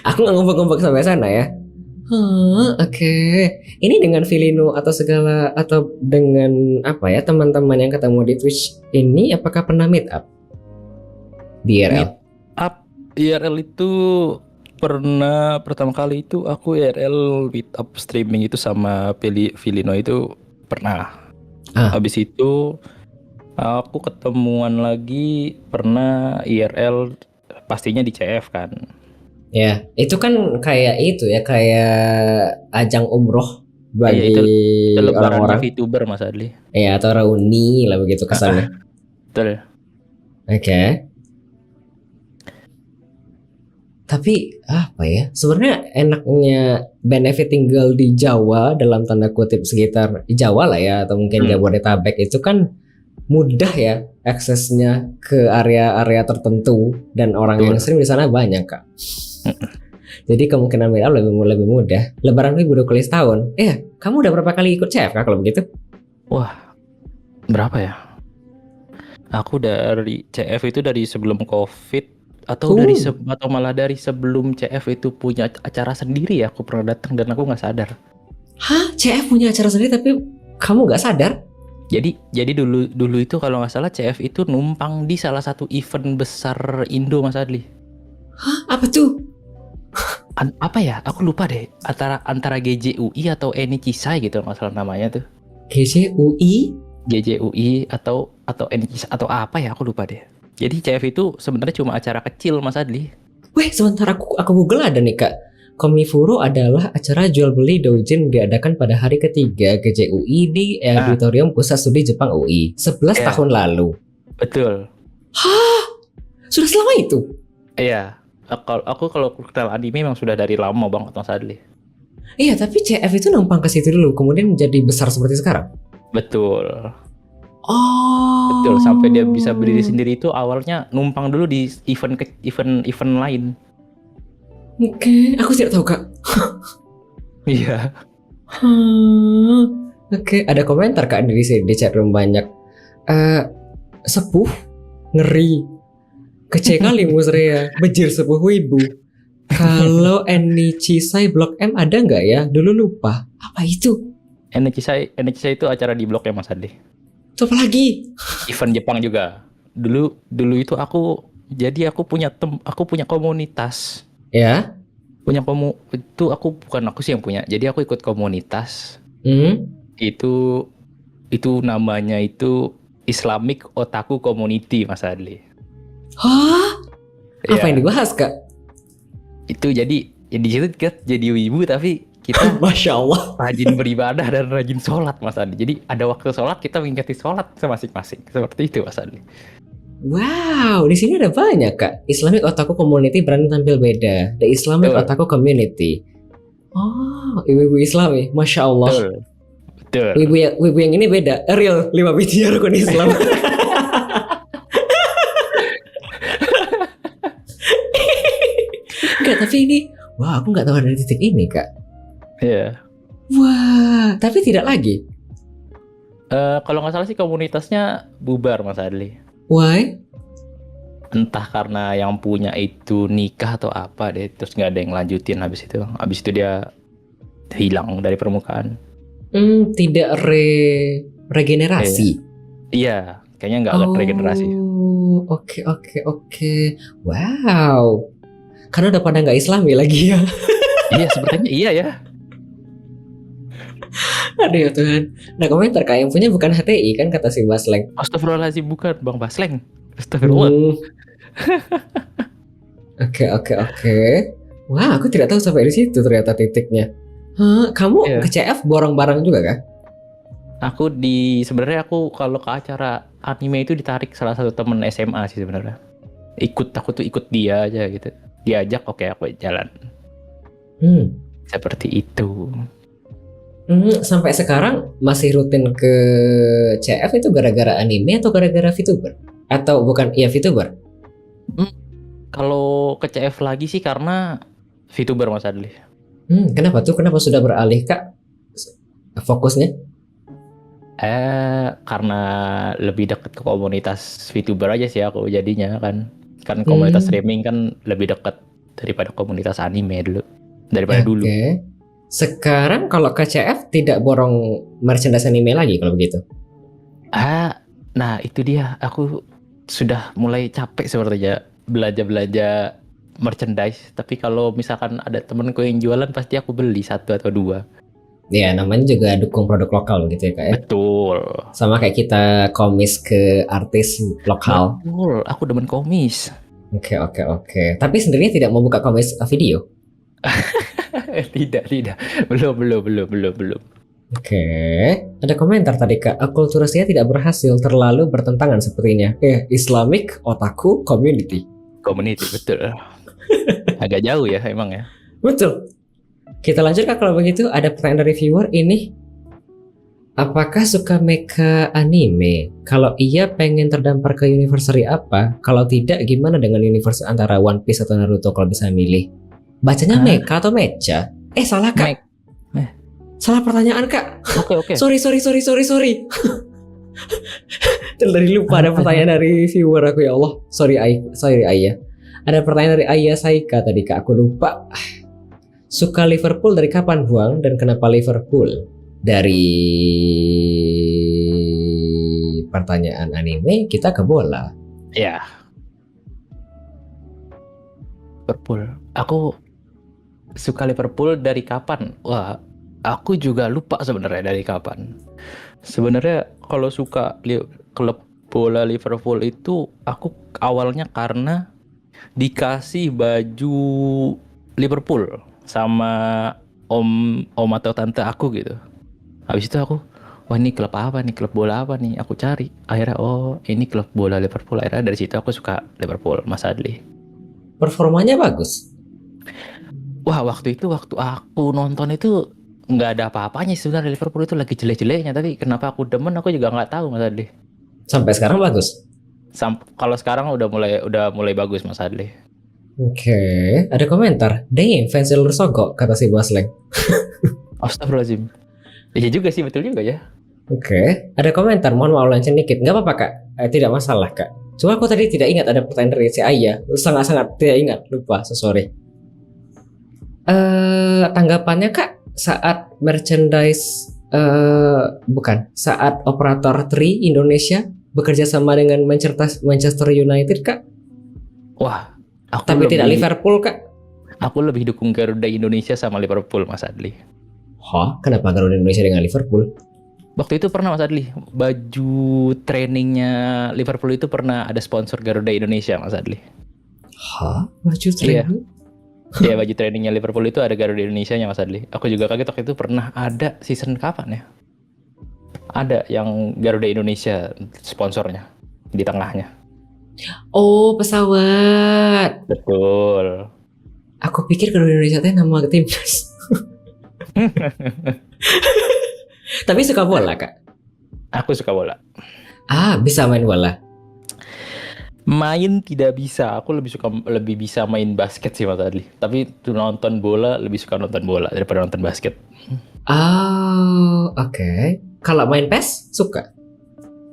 Aku nggak ngumpet-ngumpet sampai sana ya. Oke. Ini dengan Filino atau dengan apa ya, teman-teman yang ketemu di Twitch ini, apakah pernah meet up di IRL? Meet up IRL itu pernah, pertama kali itu aku IRL meet up streaming itu sama Filino itu pernah. Habis itu aku ketemuan lagi pernah IRL, pastinya di CF kan. Ya, itu kan kayak itu ya, kayak ajang umroh bagi itu lebarannya orang-orang. VTuber Mas Adli. Ya, atau reuni lah begitu kesannya. Betul. Oke. Tapi apa ya? Sebenarnya enaknya benefit tinggal di Jawa dalam tanda kutip sekitar Jawa lah ya, atau mungkin Jabodetabek itu kan mudah ya aksesnya ke area-area tertentu, dan orang yang sering di sana banyak kak. Jadi kemungkinan meet up lebih mudah. Lebaran 2020 tahun. Kamu udah berapa kali ikut CF kak kalau begitu? Wah, berapa ya? Aku dari CF itu dari sebelum COVID, atau atau malah dari sebelum CF itu punya acara sendiri ya, aku pernah datang dan aku nggak sadar. Hah? CF punya acara sendiri tapi kamu nggak sadar? Jadi dulu itu kalau nggak salah CF itu numpang di salah satu event besar Indo Mas Adli. Hah? Apa tuh? Apa ya? Aku lupa deh. Antara GJUI atau Eni Cisai gitu nggak salah namanya tuh. GJUI atau Eni Cisai atau apa ya? Aku lupa deh. Jadi CF itu sebenarnya cuma acara kecil Mas Adli. Sebentar aku Google ada nih kak. Komifuro adalah acara jual beli doujin diadakan pada hari ketiga GJUI di Auditorium Pusat Studi Jepang UI 11 Ya. tahun lalu. Betul. Hah? Sudah selama itu? Iya. Aku kalau kenal anime memang sudah dari lama banget Mas Adli. Iya, tapi CF itu numpang ke situ dulu, kemudian menjadi besar seperti sekarang. Betul. Oh. Betul. Sampai dia bisa berdiri sendiri itu awalnya numpang dulu di event lain. Oke, aku tidak tahu kak. Iya. Oke, ada komentar kak di sini di chat room banyak. Sepuh, ngeri, kece kali Musrea, bejir sepuh wibu. Kalau Enichisa Blok M ada nggak ya? Dulu lupa. Apa itu? NHC itu acara di Blok M Mas Adli. Itu apa lagi? Event Jepang juga. Dulu itu aku punya komunitas. Ya. Itu bukan aku sih yang punya. Jadi aku ikut komunitas. Itu namanya itu Islamic Otaku Community Mas Adli. Hah? Apa Ya, yang dibahas kak? itu jadi di situ kita jadi wibu tapi kita Masya Allah. rajin beribadah dan rajin sholat Mas Adli. Jadi ada waktu sholat kita mengikuti sholat masing-masing. Seperti itu Mas Adli. Wow, di sini ada banyak kak. Islamic Otaku Community berani tampil beda. The Islamic Betul. Otaku Community. Oh, ibu-ibu Islami, Masya Allah. Betul. Wibu yang ini beda. Real 5 biji rukun Islam. Enggak, tapi ini, wah aku nggak tahu ada di titik ini kak. Iya. Wah, tapi tidak lagi. Kalau nggak salah sih komunitasnya bubar Mas Adli. Why? Entah karena yang punya itu nikah atau apa deh, terus nggak ada yang lanjutin habis itu dia hilang dari permukaan. Tidak regenerasi. Iya, kayaknya nggak regenerasi. Oke. Wow. Karena udah pada nggak Islami lagi ya. Iya, sepertinya iya ya. Aduh ya Tuhan. Nah komentar kak yang punya bukan HTI kan kata si Basleng. Astagfirullahaladzim, bukan Bang Basleng. Astagfirullah. Oke. Wah aku tidak tahu sampai di situ ternyata titiknya. Kamu ke CF borong barang juga kah? Sebenarnya aku kalau ke acara anime itu ditarik salah satu temen SMA sih sebenarnya. Aku tuh ikut dia aja gitu. Diajak oke aku jalan. Seperti itu. Sampai sekarang masih rutin ke CF itu gara-gara anime atau gara-gara VTuber? Atau bukan, iya VTuber? Kalau ke CF lagi sih karena VTuber Mas Adli. Kenapa tuh? Kenapa sudah beralih kak fokusnya? Karena lebih dekat ke komunitas VTuber aja sih aku jadinya kan komunitas streaming kan lebih dekat daripada komunitas anime daripada dulu. Sekarang kalau ke CF tidak borong merchandise anime lagi kalau begitu? Nah itu dia, aku sudah mulai capek sepertinya belanja merchandise. Tapi kalau misalkan ada temenku yang jualan pasti aku beli 1 atau 2. Ya namanya juga dukung produk lokal gitu ya kak ya. Betul. Sama kayak kita komis ke artis lokal. Betul, aku demen komis. Oke. Tapi sebenarnya tidak membuka komis video? Tidak. Belum. Oke. Ada komentar tadi kak. Akulturasinya tidak berhasil, terlalu bertentangan sepertinya. Islamic Otaku Community. Betul. Agak jauh ya emang ya. Betul. Kita lanjut kak kalau begitu. Ada pertanyaan dari viewer ini. Apakah suka mecha anime? Kalau iya pengen terdampar ke universary apa? Kalau tidak gimana dengan universe antara One Piece atau Naruto kalau bisa milih? Bacanya mecha atau mecha? Salah kak. Salah pertanyaan kak. Oke. Sorry. Tadi lupa ada pertanyaan dari viewer aku ya Allah. Sorry Ayah. Ada pertanyaan dari Ayah Saika tadi kak. Aku lupa. Suka Liverpool dari kapan Buang dan kenapa Liverpool? Dari pertanyaan anime kita ke bola. Ya. Liverpool. Aku suka Liverpool dari kapan? Wah, aku juga lupa sebenarnya dari kapan. Sebenarnya kalau suka klub bola Liverpool itu aku awalnya karena dikasih baju Liverpool sama om atau tante aku gitu. Habis itu aku, wah ini klub apa nih, klub bola apa nih, aku cari. Akhirnya oh ini klub bola Liverpool. Akhirnya dari situ aku suka Liverpool, Mas Adli. Performanya bagus. Wah waktu aku nonton itu nggak ada apa-apanya sebenarnya, Liverpool itu lagi jelek-jeleknya, tapi kenapa aku demen aku juga nggak tahu Mas Adli. Sampai sekarang bagus. Kalau sekarang udah mulai bagus Mas Adli. Oke, ada komentar. Damn, fans Silver Sogok, kata si Bosleng. Astagfirullahaladzim. Iya juga sih, betul juga ya. Oke, ada komentar. Mohon maaf lancen dikit. Nggak apa-apa kak. Tidak masalah kak. Cuma aku tadi tidak ingat ada pertanyaan dari si Aya. Sangat-sangat tidak ingat. Lupa. So sorry. Tanggapannya kak saat merchandise bukan saat operator Tri Indonesia bekerja sama dengan Manchester United kak, Wah, tapi tidak Liverpool kak. Aku lebih dukung Garuda Indonesia sama Liverpool Mas Adli. Hah? Kenapa Garuda Indonesia dengan Liverpool? Waktu itu pernah Mas Adli, baju trainingnya Liverpool itu pernah ada sponsor Garuda Indonesia Mas Adli. Hah? Baju training? Iya, baju trainingnya Liverpool itu ada Garuda Indonesia-nya Mas Adli. Aku juga kaget waktu itu pernah ada season kapan ya? Ada yang Garuda Indonesia sponsornya di tengahnya. Oh, pesawat. Betul. Aku pikir Garuda Indonesia itu nama timnas. Tapi suka bola kak? Aku suka bola. Bisa main bola. Main tidak bisa, aku lebih bisa main basket sih Mas Adli. Tapi tuh nonton bola, lebih suka nonton bola daripada nonton basket. Oke. Kalau main PES suka?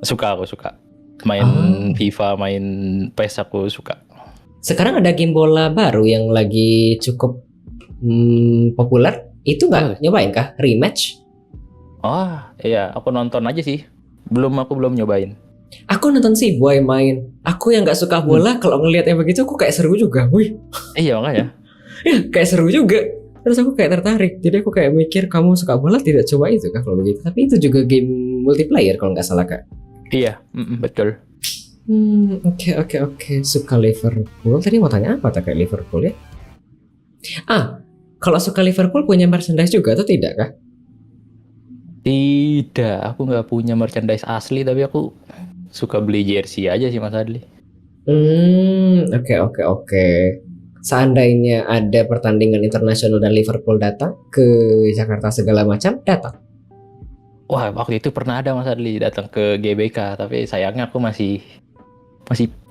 Aku suka. Main FIFA, main PES aku suka. Sekarang ada game bola baru yang lagi cukup populer. Itu nggak nyobain kah? Rematch? Oh iya, aku nonton aja sih. Aku belum nyobain. Aku nonton si Boy main. Aku yang nggak suka bola, kalau ngelihat yang begitu aku kayak seru juga. Wih. Iya makanya. Ya kayak seru juga. Terus aku kayak tertarik. Jadi aku kayak mikir, kamu suka bola tidak coba itu kah kalau begitu? Tapi itu juga game multiplayer kalau nggak salah kak. Iya, betul. Oke. Suka Liverpool. Tadi mau tanya apa kayak Liverpool ya? Kalau suka Liverpool punya merchandise juga atau tidak kah? Tidak, aku nggak punya merchandise asli, tapi aku suka beli jersey aja sih Mas Adli. Oke. Seandainya ada pertandingan internasional dan Liverpool datang ke Jakarta segala macam, datang. Wah, waktu itu pernah ada Mas Adli datang ke GBK, tapi sayangnya aku masih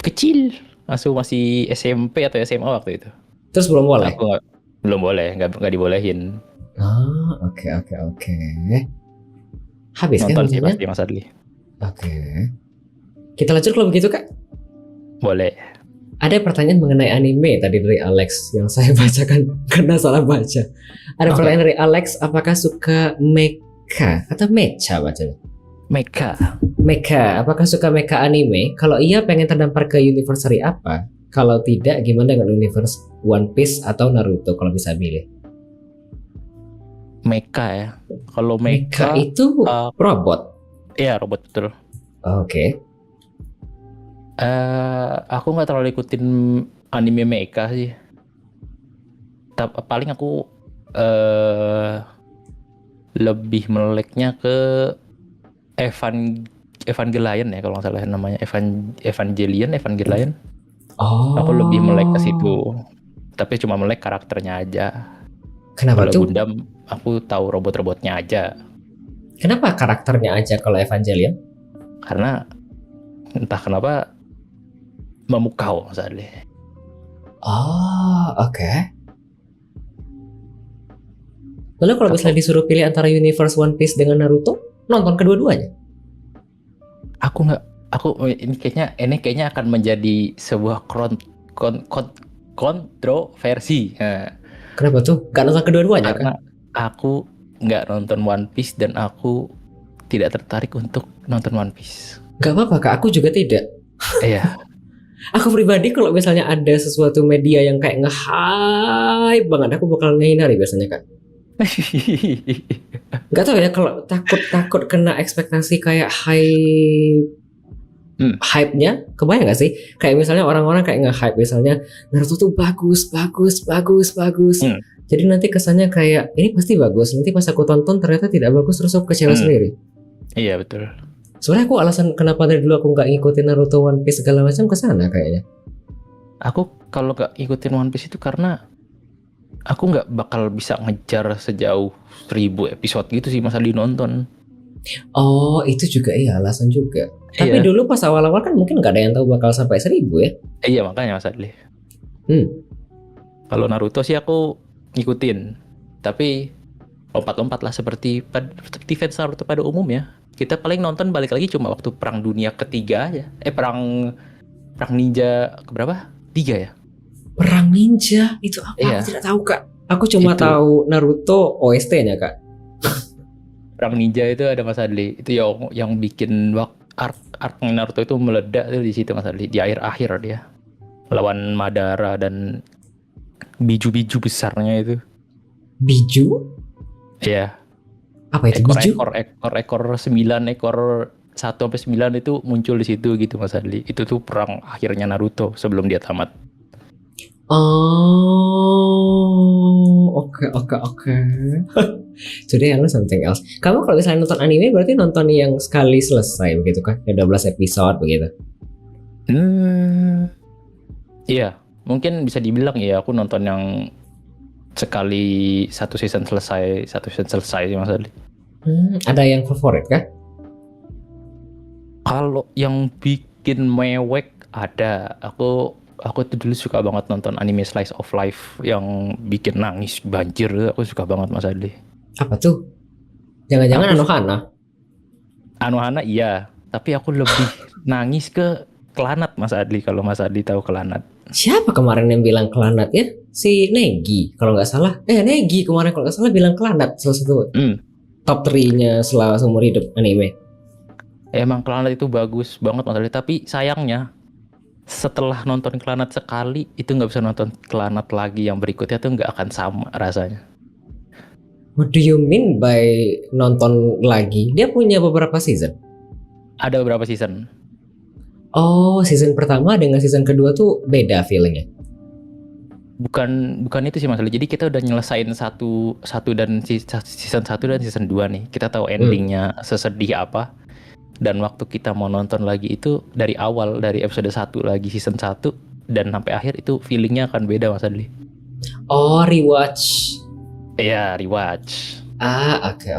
kecil, masih SMP atau SMA waktu itu. Terus belum boleh? Belum boleh, nggak dibolehin. Oke. Habis nonton kan sih pasti Mas Adli. Oke. Kita lanjut kalau begitu kak. Boleh. Ada pertanyaan mengenai anime tadi dari Alex yang saya bacakan karena salah baca. Ada pertanyaan dari Alex, apakah suka mecha atau mecha bacanya? Mecha. Apakah suka mecha anime? Kalau iya, pengen terdampar ke universe apa? Kalau tidak, gimana dengan universe One Piece atau Naruto kalau bisa pilih? Mecha ya. Kalau mecha itu robot. Iya, robot betul. Oke. Aku nggak terlalu ikutin anime mecha sih. Paling aku lebih meleknya ke Evangelion ya kalau nggak salah namanya, Evangelion. Aku lebih melek ke situ. Tapi cuma melek karakternya aja. Kenapa kalau tuh? Gundam aku tahu robot-robotnya aja. Kenapa karakternya aja kalau Evangelion? Karena entah kenapa memukau misalnya. Oke. Lalu kalau misalnya disuruh pilih antara universe One Piece dengan Naruto, nonton kedua-duanya? Ini kayaknya akan menjadi sebuah kontroversi. Kenapa tuh? Gak nonton kedua-duanya Karena aku nggak nonton One Piece dan aku tidak tertarik untuk nonton One Piece. Gak apa-apa kak, aku juga tidak. Iya. Aku pribadi kalau misalnya ada sesuatu media yang kayak nge-hype banget, aku bakal ngehindari biasanya kak. Gak tau ya, kalau takut kena ekspektasi kayak hype-nya, kebayang gak sih? Kayak misalnya orang-orang kayak nge-hype misalnya Naruto tuh bagus. Jadi nanti kesannya kayak ini pasti bagus. Nanti pas aku tonton ternyata tidak bagus terus aku kecewa sendiri. Iya betul. Sebenarnya aku alasan kenapa dari dulu aku nggak ngikutin Naruto, One Piece segala macam ke sana kayaknya. Aku kalau gak ikutin One Piece itu karena aku nggak bakal bisa ngejar sejauh 1000 episode gitu sih masa nonton. Oh, itu juga iya alasan juga. Tapi Iya. dulu pas awal-awal kan mungkin nggak ada yang tahu bakal sampai 1000 ya. Iya makanya Mas Adli. Hmm. Kalau Naruto sih aku ngikutin, tapi lompat-lompat lah seperti fans Naruto pada umumnya. Kita paling nonton balik lagi cuma waktu Perang Dunia ketiga aja. Perang Ninja keberapa? 3 ya? Perang Ninja itu apa? Iya. Aku tidak tahu kak. Aku cuma Itu. tahu Naruto OST-nya kak. Perang Ninja itu ada Mas Adli. Itu yang bikin arc Naruto itu meledak tuh di situ Mas Adli. Di akhir-akhir dia lawan Madara dan biju-biju besarnya itu. Biju? Iya. Apa itu biju? Ekor 9 ekor 1 sampai 9 itu muncul di situ gitu Mas Adli. Itu tuh perang akhirnya Naruto sebelum dia tamat. Oh, oke. Today I learned something else. Kamu kalau misalnya nonton anime berarti nonton yang sekali selesai begitu kan? Yang 12 episode begitu. Iya, mungkin bisa dibilang ya aku nonton yang sekali satu season selesai sih Mas Adli. Ada yang favorit kah? Kalau yang bikin mewek ada, aku tuh dulu suka banget nonton anime slice of life yang bikin nangis banjir. Aku suka banget Mas Adli. Apa tuh? Jangan-jangan Anohana? Anohana iya, tapi aku lebih nangis ke Clannad Mas Adli, kalau Mas Adli tahu Clannad. Siapa kemarin yang bilang Clannad ya? Si Negi kalau nggak salah. Negi kemarin kalau nggak salah bilang Clannad, salah satu top 3-nya selama seumur hidup anime. Emang Clannad itu bagus banget Mas Adli, tapi sayangnya setelah nonton Clannad sekali itu nggak bisa nonton Clannad lagi yang berikutnya tuh nggak akan sama rasanya. What do you mean by nonton lagi? Dia punya beberapa season. Ada beberapa season. Oh, season pertama dengan season kedua tuh beda feelingnya. Bukan itu sih Mas Ali. Jadi kita udah nyelesain satu dan season 1 dan season 2 nih. Kita tahu endingnya sesedih apa. Dan waktu kita mau nonton lagi itu dari awal, dari episode 1 lagi season 1 dan sampai akhir itu feelingnya akan beda Mas Adli. Oh, rewatch. Iya, rewatch. Oke.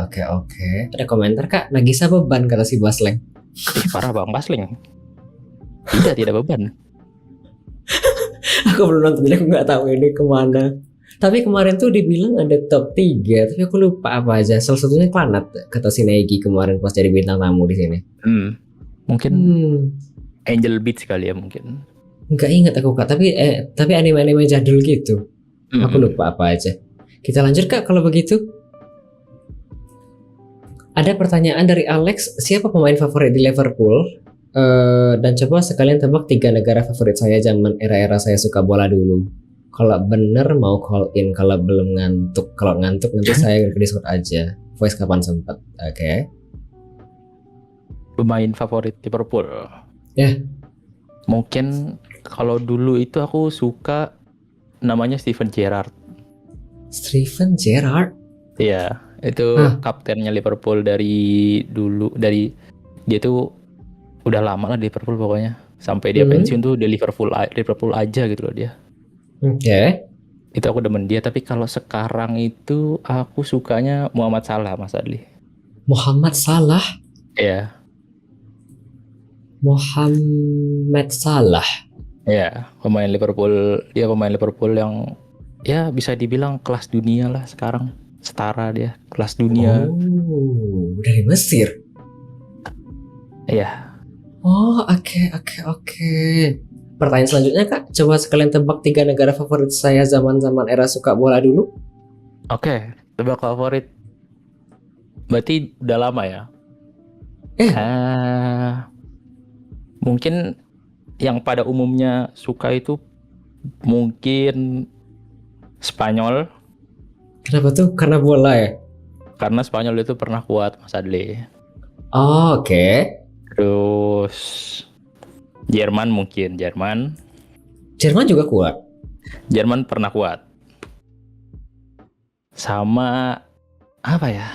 Ada komentar kak, Nagisa beban kata si Basleng. Parah Bang Basling. Tidak beban. Aku belum nonton jadi aku nggak tahu ini kemana. Tapi kemarin tuh dibilang ada top 3, tapi aku lupa apa aja. Salah satunya Clannad kata si Negi kemarin pas jadi bintang tamu di sini. Mungkin Angel Beats kali ya mungkin. Nggak ingat aku kak, tapi anime-anime jadul gitu. Aku lupa apa aja. Kita lanjut kak kalau begitu. Ada pertanyaan dari Alex, siapa pemain favorit di Liverpool? Dan coba sekalian tebak 3 negara favorit saya zaman era-era saya suka bola dulu. Kalau bener mau call in, kalau belum ngantuk. Kalau ngantuk nanti saya ke Discord aja. Voice kapan sempat. Oke. Pemain favorit Liverpool. Ya. Mungkin kalau dulu itu aku suka namanya Steven Gerrard. Steven Gerrard? Iya, itu kaptennya Liverpool dari dulu, dia tuh udah lama lah di Liverpool pokoknya. Sampai dia pensiun tuh di Liverpool aja gitu loh dia. Oke. Itu aku demen dia, tapi kalau sekarang itu aku sukanya Muhammad Salah Mas Adli. Muhammad Salah? Iya. Muhammad Salah. Iya, pemain Liverpool. Dia pemain Liverpool yang ya bisa dibilang kelas dunia lah sekarang. Setara dia, kelas dunia. Oh, dari Mesir? Iya. Oh, oke. Pertanyaan selanjutnya kak, coba sekalian tebak 3 negara favorit saya zaman-zaman era suka bola dulu. Oke, tebak favorit. Berarti udah lama ya? Mungkin yang pada umumnya suka itu mungkin Spanyol. Kenapa tuh? Karena bola ya? Karena Spanyol itu pernah kuat Mas Adli. Oh, oke. Terus Jerman mungkin. Jerman juga kuat. Jerman pernah kuat. Sama apa ya?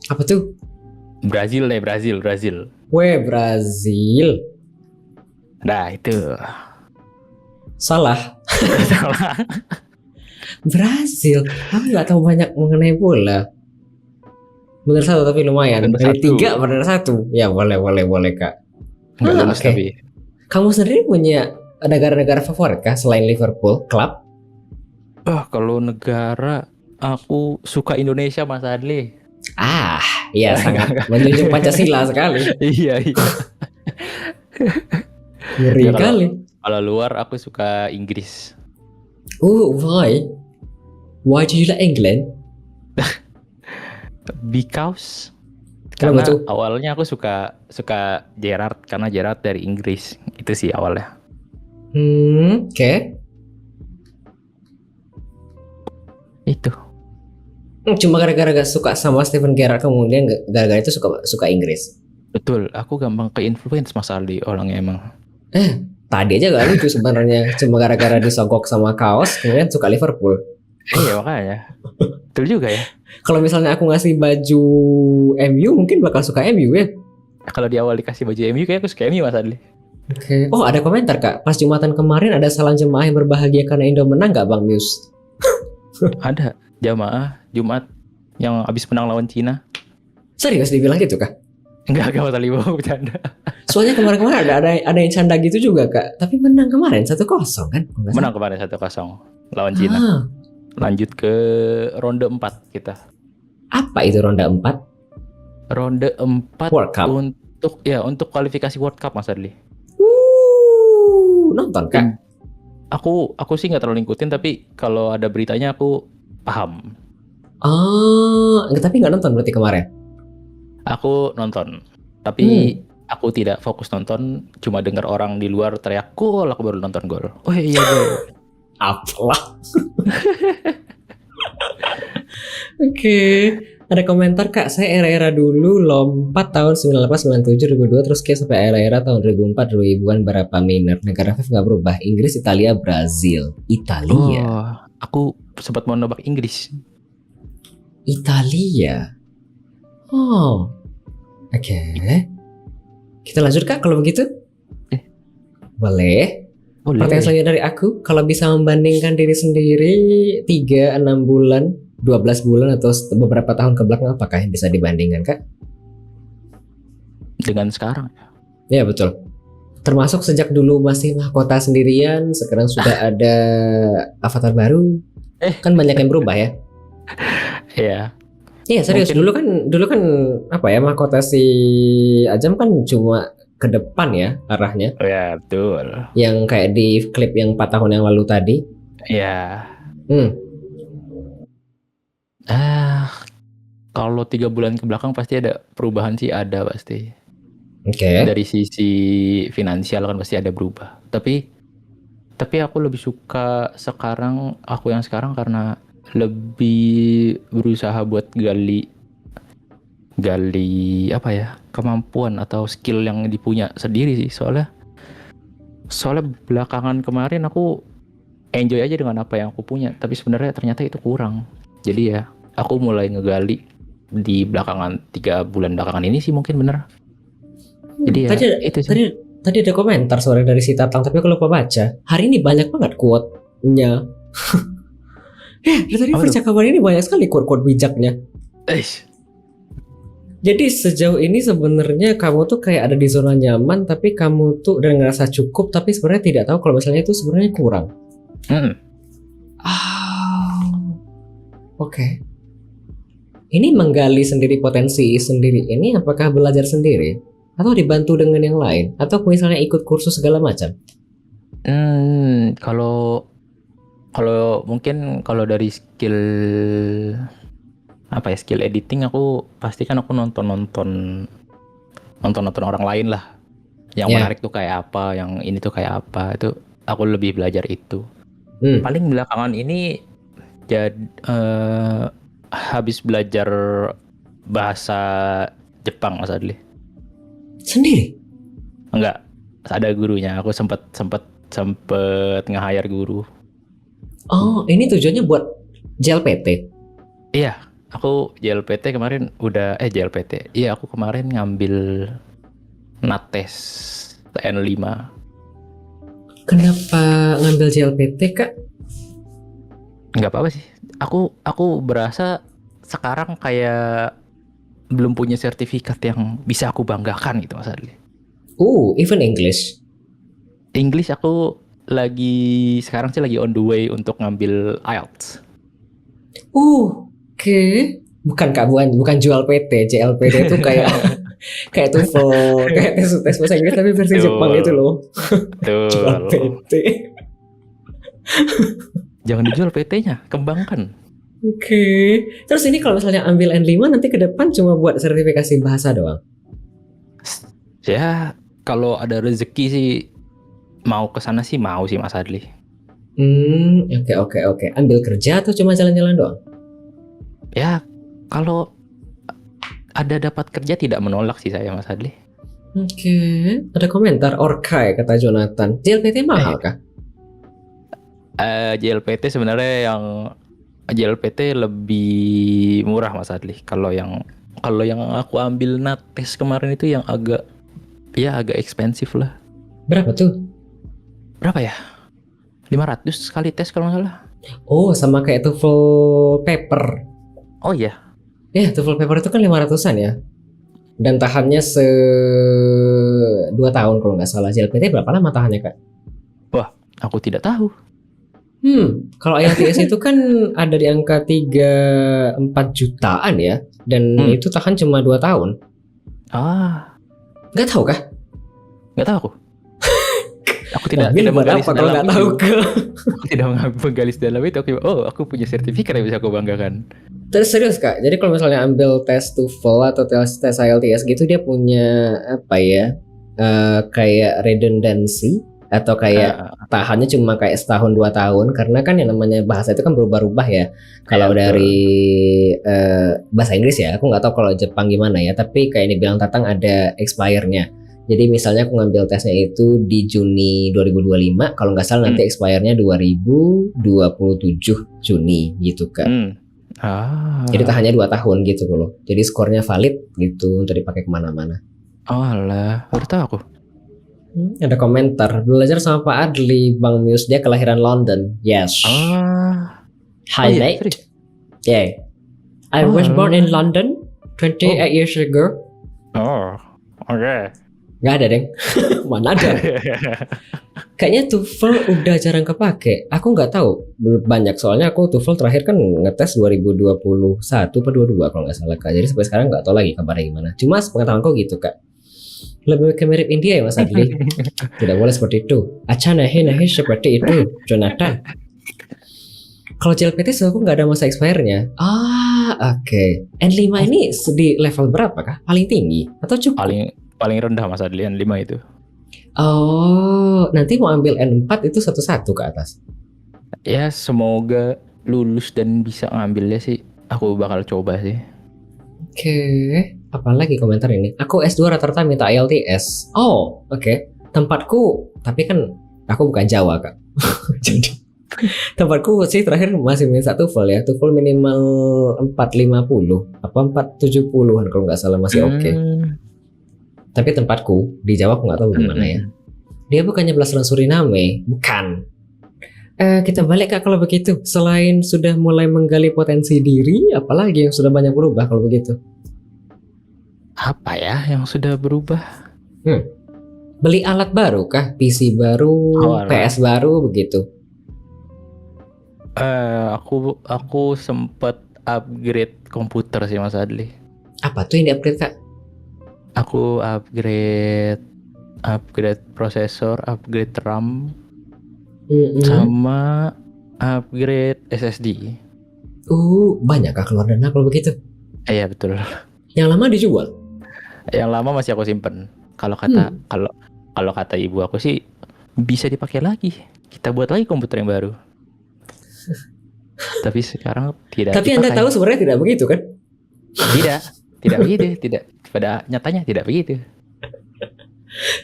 Apa tuh? Brazil deh, Brazil. Weh, Brazil. Nah, itu. Salah. Salah. Brazil. Aku nggak tahu banyak mengenai bola. Bener satu tapi lumayan. Bener Dari satu. 3 bener satu. Ya boleh Kak. Nggak lulus Oke. tapi. Kamu sendiri punya negara-negara favorit kah selain Liverpool klub? Kalau negara aku suka Indonesia Mas Adli. Iya sangat menjunjung Pancasila sekali. Iya. Ngeri Ya, kali. kalau luar aku suka Inggris. Why? Why do you like England? Because Kenapa karena tuh? awalnya aku suka Gerrard karena Gerrard dari Inggris. Itu sih awalnya. Oke. Itu. Cuma gara-gara gak suka sama Steven Gerrard kemudian gara-gara itu suka Inggris. Betul, aku gampang ke influence Mas Aldi orangnya emang. Tadi aja gak lucu sebenarnya. Cuma gara-gara disogok sama kaos kemudian suka Liverpool. Iya makanya. Betul juga ya. Kalau misalnya aku ngasih baju MU mungkin bakal suka MU ya. Kalau di awal dikasih baju MU kayak aku suka MU Mas Adli. Oke. Oh ada komentar Kak. Pas Jumatan kemarin ada salam jemaah yang berbahagia karena Indo menang gak Bang Mius? Ada jamaah Jumat yang abis menang lawan Cina. Serius dibilang gitu Kak? Enggak Mas Adli, mau bercanda. Soalnya kemarin-kemarin ada yang canda gitu juga Kak. Tapi menang kemarin 1-0 kan? Menang kemarin 1-0 lawan Cina. Lanjut ke ronde 4 kita. Apa itu ronde 4? Ronde 4 World Cup. Untuk kualifikasi World Cup Mas Adli. Nonton Kak? Aku sih nggak terlalu ngikutin, tapi kalau ada beritanya aku paham. Tapi nggak nonton berarti kemarin? Aku nonton, tapi aku tidak fokus nonton, cuma dengar orang di luar teriak gol, aku baru nonton gol. Oh iya gol. Apalah. Oke. Ada komentar Kak, saya era-era dulu lompat tahun 98, 97, 2002 terus kayak sampai era-era tahun 2004, 2000-an berapa minor. Negara FIF nggak berubah. Inggris, Italia, Brazil. Italia. Aku sempat mau nebak Inggris. Italia. Oke. Kita lanjut Kak kalau begitu. Boleh. Pertanyaan selanjutnya dari aku, kalau bisa membandingkan diri sendiri 3, 6 bulan, 12 bulan atau beberapa tahun ke belakang, apakah yang bisa dibandingkan Kak? Dengan sekarang? Ya betul. Termasuk sejak dulu masih mahkota sendirian, sekarang sudah ada avatar baru. Kan banyak yang berubah ya. Iya. Iya serius. Mungkin... Dulu kan apa ya, mahkota si Ajam kan cuma ke depan ya arahnya. Oh ya betul. Yang kayak di klip yang 4 tahun yang lalu tadi. Iya. Kalau 3 bulan ke belakang pasti ada perubahan sih, ada pasti. Oke. Dari sisi finansial kan pasti ada berubah. Tapi aku lebih suka aku yang sekarang karena lebih berusaha buat gali apa ya, kemampuan atau skill yang dipunya sendiri sih. Soalnya belakangan kemarin aku enjoy aja dengan apa yang aku punya, tapi sebenarnya ternyata itu kurang. Jadi ya aku mulai ngegali di belakangan 3 bulan belakangan ini sih mungkin bener. Jadi ya itu sih. Tadi ada komentar sore dari si Tatang, tapi aku lupa baca. Hari ini banyak banget quote-nya. Dari percakapan ini banyak sekali quote-quote bijaknya. Jadi sejauh ini sebenarnya kamu tuh kayak ada di zona nyaman, tapi kamu tuh udah ngerasa cukup, tapi sebenarnya tidak tahu kalau misalnya itu sebenarnya kurang. Oke. Ini menggali sendiri potensi sendiri ini, apakah belajar sendiri atau dibantu dengan yang lain, atau misalnya ikut kursus segala macam? Kalau mungkin kalau dari skill editing, aku pastikan aku nonton orang lain lah. Yang menarik tuh kayak apa, yang ini tuh kayak apa, itu aku lebih belajar itu. Paling belakangan ini habis belajar bahasa Jepang Mas Adli. Sendiri? Enggak, ada gurunya. Aku sempet nge-hire guru. Oh, ini tujuannya buat JLPT. Iya, aku JLPT kemarin udah JLPT. Iya, aku kemarin ngambil NATES N5. Kenapa ngambil JLPT Kak? Nggak apa-apa sih. Aku berasa sekarang kayak belum punya sertifikat yang bisa aku banggakan gitu Mas Adli. Even English. English aku sekarang sih lagi on the way untuk ngambil IELTS. Oke. Bukan Kak, bukan jual PT. JLPT itu kayak kayak TOEFL, kayak tes bahasa Inggris tapi versi Jepang itu loh. Jual Betul. PT. Jangan dijual PT-nya, kembangkan. Oke. Terus ini kalau misalnya ambil N5 nanti ke depan cuma buat sertifikasi bahasa doang. Ya, kalau ada rezeki sih mau ke sana sih mau sih Mas Adli. Oke. Ambil kerja atau cuma jalan-jalan doang? Ya, kalau ada dapat kerja tidak menolak sih saya Mas Adli. Oke. Ada komentar Orkai kata Jonathan. JLPT mahal kah? JLPT sebenarnya JLPT lebih murah Mas Adli. Kalau yang aku ambil NATES kemarin itu yang agak ekspensif lah. Berapa tuh? Berapa ya? 500 sekali tes kalau nggak salah. Oh, sama kayak TOEFL paper. Oh iya. Ya, TOEFL paper itu kan 500-an ya. Dan tahannya 2 tahun kalau nggak salah. JLPT berapa lama tahannya, Kak? Wah, aku tidak tahu. Kalau IELTS itu kan ada di angka 3-4 jutaan ya. Dan itu tahan cuma 2 tahun. Nggak tahu kah? Nggak tahu aku. Aku tidak menggali kalau nggak tahu ke. Aku tidak menggali dalam itu. Aku punya sertifikat yang bisa aku banggakan. Terus serius Kak, jadi kalau misalnya ambil tes TOEFL atau tes IELTS gitu dia punya apa ya, kayak redundancy atau kayak tahannya cuma kayak setahun 2 tahun, karena kan yang namanya bahasa itu kan berubah-ubah ya. Kalau dari bahasa Inggris ya, aku nggak tahu kalau Jepang gimana ya, tapi kayak dibilang Tatang ada expire-nya. Jadi misalnya aku ngambil tesnya itu di Juni 2025, kalau nggak salah nanti expire-nya 2027 Juni gitu Kak. Jadi tahannya 2 tahun gitu loh. Jadi skornya valid gitu untuk dipakai kemana-mana. Oh alah, baru tahu aku. Ada komentar, belajar sama Pak Adli, Bang Mius, dia kelahiran London. Yes. Hi mate. Yeah. I was born in London 28 years ago. Oh, oke. Gak ada deng. Mana ada? Kayaknya TOEFL udah jarang kepake. Aku nggak tahu banyak, soalnya aku TOEFL terakhir kan ngetes 2021 atau 22 kalau nggak salah Kak. Jadi sampai sekarang nggak tahu lagi kabarnya gimana. Cuma sepengetahuanku gitu Kak. Lebih ke mirip India ya Mas Adli. Tidak boleh seperti itu. Acha nahi seperti itu Jonathan. Kalau JLPT setahu aku nggak ada masa expire-nya. Oke. N5 ini di level berapa Kak? Paling tinggi atau cukup? Paling rendah Mas Adli, N5 itu. Oh, nanti mau ambil N4 itu satu-satu ke atas. Ya, semoga lulus dan bisa ngambilnya sih. Aku bakal coba sih. Oke. Apalagi komentar ini? Aku S2 rata-rata minta IELTS. Oh, oke. Tempatku, tapi kan aku bukan Jawa, Kak. Jadi tempatku sih terakhir masih minta TOEFL ya. TOEFL minimal 450 apa 470-an kalau nggak salah masih oke. Tapi tempatku di Jawa aku nggak tahu gimana ya. Dia bukannya belasan Suriname, bukan. Kita balik Kak kalau begitu. Selain sudah mulai menggali potensi diri, apalagi yang sudah banyak berubah kalau begitu? Apa ya yang sudah berubah? Beli alat baru kah? PC baru, PS baru begitu? Aku sempat upgrade komputer sih Mas Adli. Apa tuh yang di-upgrade Kak? Aku upgrade prosesor, upgrade RAM, sama upgrade SSD. Banyak Kak keluar dana kalau begitu? Iya betul. Yang lama dijual? Yang lama masih aku simpen. Kalau kata ibu aku sih bisa dipakai lagi. Kita buat lagi komputer yang baru. Tapi sekarang tidak. Tapi Anda tahu sebenarnya tidak begitu kan? Tidak begitu. Tidak. Pada nyatanya tidak begitu.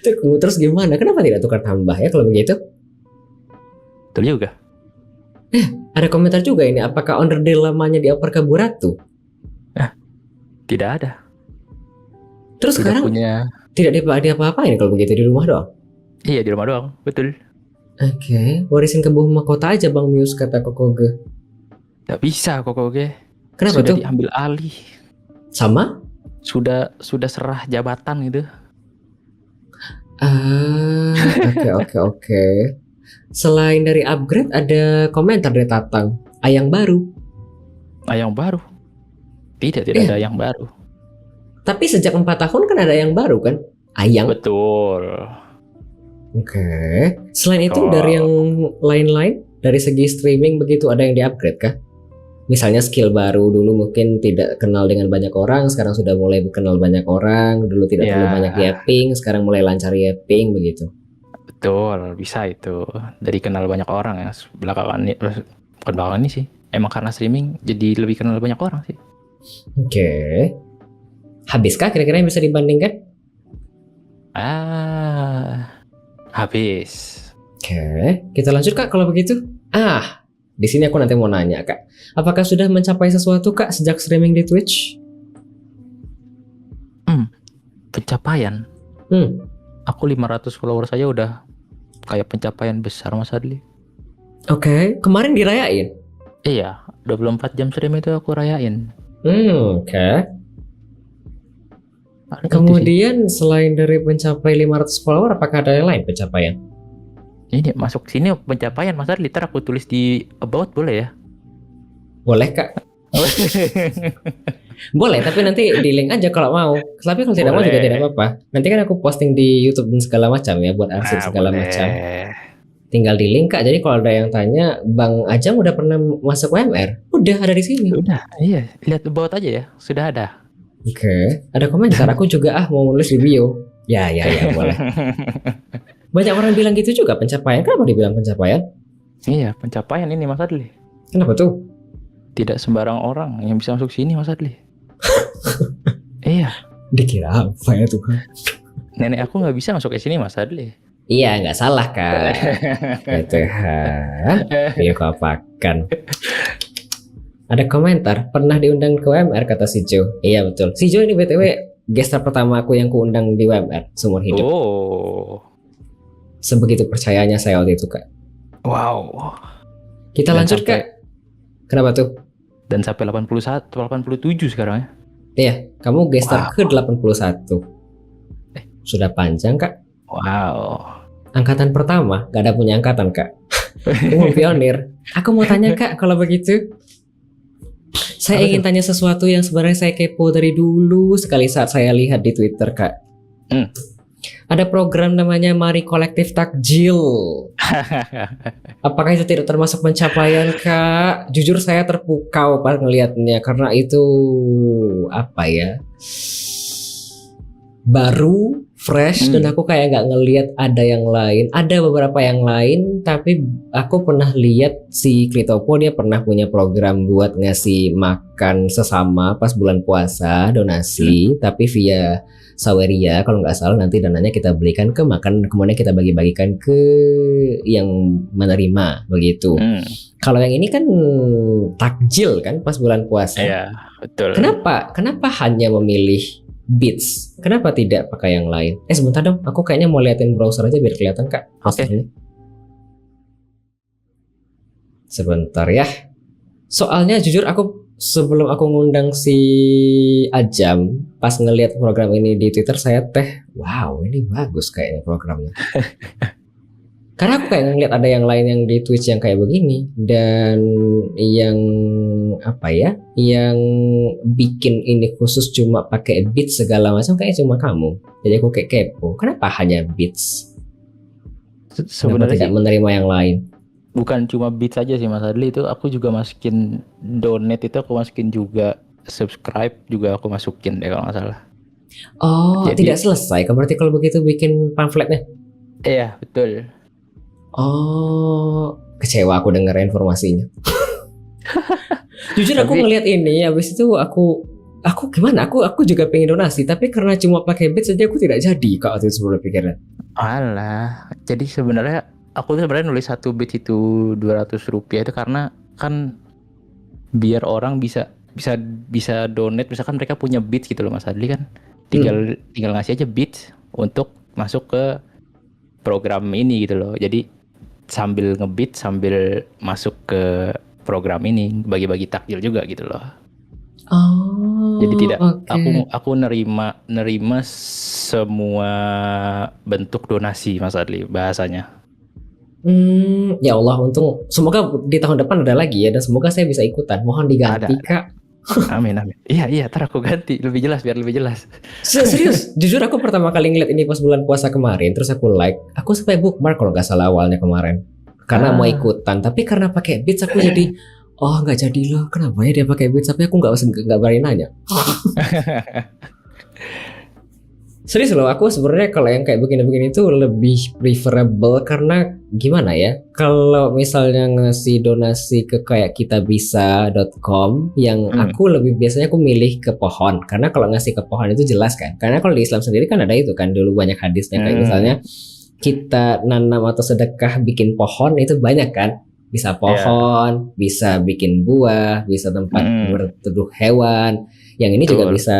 Terus gimana? Kenapa tidak tukar tambah ya kalau begitu? Betul juga. Ada komentar juga ini, apakah Onderdil lamanya dioper ke Bu Ratu? Tidak ada. Terus Tidak sekarang punya. tidak diapa-apain kalau begitu, di rumah doang? Iya, di rumah doang, betul. Oke, warisin ke Bu Mahkota aja Bang Mius, kata Kokoge. Tidak bisa kok oke. Kenapa Sudah tuh? diambil alih. Sama? Sudah serah jabatan gitu. Oke. Selain dari upgrade, ada komentar dari Tatang. Ayang baru. Yang baru. Tidak Iya. ada yang baru. Tapi sejak 4 tahun kan ada yang baru kan? Ayang. Betul. Oke. Selain itu Oh. dari yang lain-lain, dari segi streaming begitu ada yang di-upgrade kah? Misalnya skill baru, dulu mungkin tidak kenal dengan banyak orang, sekarang sudah mulai kenal banyak orang. Dulu tidak terlalu Ya. banyak yapping, sekarang mulai lancar yapping begitu. Betul, bisa itu. Dari kenal banyak orang ya. Belakangan ini sih. Emang karena streaming jadi lebih kenal banyak orang sih. Oke. Habiskah kira-kira yang bisa dibandingkan? Habis. Oke, kita lanjut Kak kalau begitu. Di sini aku nanti mau nanya Kak. Apakah sudah mencapai sesuatu Kak sejak streaming di Twitch? Pencapaian. Aku 500 followers saja udah kayak pencapaian besar Mas Adli. Oke, kemarin dirayain. Iya, 24 jam stream itu aku rayain. Oke. Gitu sih. Kemudian selain dari mencapai 500 follower, apakah ada yang lain pencapaian? Ini masuk sini pencapaian Mas Adli, ntar aku tulis di about boleh ya? Boleh Kak. Boleh, tapi nanti di link aja kalau mau. Tapi kalau tidak mau juga Boleh. tidak apa-apa. Nanti kan aku posting di YouTube dan segala macam ya, buat arsip segala boleh. macam. Tinggal di link Kak. Jadi kalau ada yang tanya, Bang Ajam udah pernah masuk WMR? Udah ada di sini. Udah, iya, lihat about aja ya, sudah ada. Oke, ada komentar. Aku juga mau nulis di bio. Ya, boleh. Banyak orang bilang gitu juga pencapaian. Kenapa dibilang pencapaian? Iya, pencapaian ini Mas Adli. Kenapa tuh? Tidak sembarang orang yang bisa masuk sini Mas Adli. Iya, Dikira apa ya tuh? nenek aku nggak bisa masuk ke sini Mas Adli. Iya, nggak salah Kak. Gitu. Iya, kau apakan. Ada komentar, pernah diundang ke WMR kata si Jo. Iya betul. Si Jo ini BTW gestar pertama aku yang kuundang di WMR seumur hidup. Oh, Sebegitu percayanya saya waktu itu Kak. wow. Kita Dan lanjut sampai- Kak. Kenapa tuh? Dan sampai 81, 87 sekarang ya. Iya, kamu gestar Wow. ke 81. Sudah panjang Kak. Wow. Angkatan pertama, gak ada punya angkatan Kak. Kamu pionir. Aku mau tanya Kak, kalau begitu. Saya Apa ingin tanya sesuatu yang sebenarnya saya kepo dari dulu sekali saat saya lihat di Twitter Kak. Ada program namanya Mari Kolektif Takjil. Apakah itu tidak termasuk pencapaian Kak? Jujur saya terpukau pas ngelihatnya karena itu apa ya? Baru, fresh dan aku kayak nggak ngelihat ada yang lain. Ada beberapa yang lain, tapi aku pernah lihat si Kritopo dia pernah punya program buat ngasih makan sesama pas bulan puasa, donasi, tapi via Saweria kalau nggak salah, nanti dananya kita belikan ke makan, kemudian kita bagi-bagikan ke yang menerima begitu. Kalau yang ini kan takjil kan pas bulan puasa. Iya, betul. Kenapa hanya memilih Beats? Kenapa tidak pakai yang lain? Sebentar dong, aku kayaknya mau liatin browser aja biar kelihatan Kak. Posternya. Sebentar ya. Soalnya jujur aku sebelum aku ngundang si Ajam, pas ngelihat program ini di Twitter saya wow ini bagus kayaknya programnya. Karena aku kayak ngeliat ada yang lain yang di Twitch yang kayak begini dan yang apa ya, yang bikin ini khusus cuma pakai Beats segala macam kayaknya cuma kamu. Jadi aku kayak kepo, kenapa hanya Beats? Kenapa Sebenarnya tidak sih menerima yang lain? bukan cuma beat saja sih Mas Adli, itu aku juga masukin donate, itu aku masukin juga subscribe juga aku masukin deh kalau nggak salah. Oh, Jadi- tidak selesai. Berarti kalau begitu bikin pamfletnya. Iya, betul. Oh, kecewa aku dengar informasinya. Jujur aku Tapi- ngelihat ini, habis itu aku gimana? Aku juga pengen donasi, tapi karena cuma pakai Beats saja aku tidak jadi. Kak, itu sebelum pikirnya. Alah, jadi sebenarnya aku tuh sebenarnya nulis satu bits itu Rp200 itu karena kan biar orang bisa bisa bisa donate, misalkan mereka punya bits gitu loh Mas Adli kan. Tinggal ngasih aja bits untuk masuk ke program ini gitu loh. Jadi sambil ngebit sambil masuk ke program ini bagi-bagi takjil juga gitu loh. Jadi tidak Oke. aku nerima semua bentuk donasi Mas Adli bahasanya. Ya Allah, untung semoga di tahun depan ada lagi ya dan semoga saya bisa ikutan. Mohon diganti, Ada. Kak. Amin amin. Iya ntar aku ganti lebih jelas biar lebih jelas. Serius, jujur aku pertama kali ngeliat ini pas bulan puasa kemarin, terus aku like, aku sampai bookmark kalau nggak salah awalnya kemarin, karena mau Ah, ikutan. Tapi karena pakai Beats aku jadi, oh nggak jadi loh. Kenapa ya dia pakai Beats? Tapi aku nggak berani nanya. Serius loh, aku sebenarnya kalau yang kayak begini-begini itu lebih preferable karena gimana ya? Kalau misalnya ngasih donasi ke kayak kitabisa.com, yang hmm, aku lebih biasanya aku milih ke pohon. Karena kalau ngasih ke pohon itu jelas kan. Karena kalau di Islam sendiri kan ada itu kan dulu banyak hadisnya kayak hmm, misalnya kita nanam atau sedekah bikin pohon itu banyak kan. Bisa ya, pohon, bisa bikin buah, bisa tempat hmm, berteduh hewan. Yang ini juga betul, bisa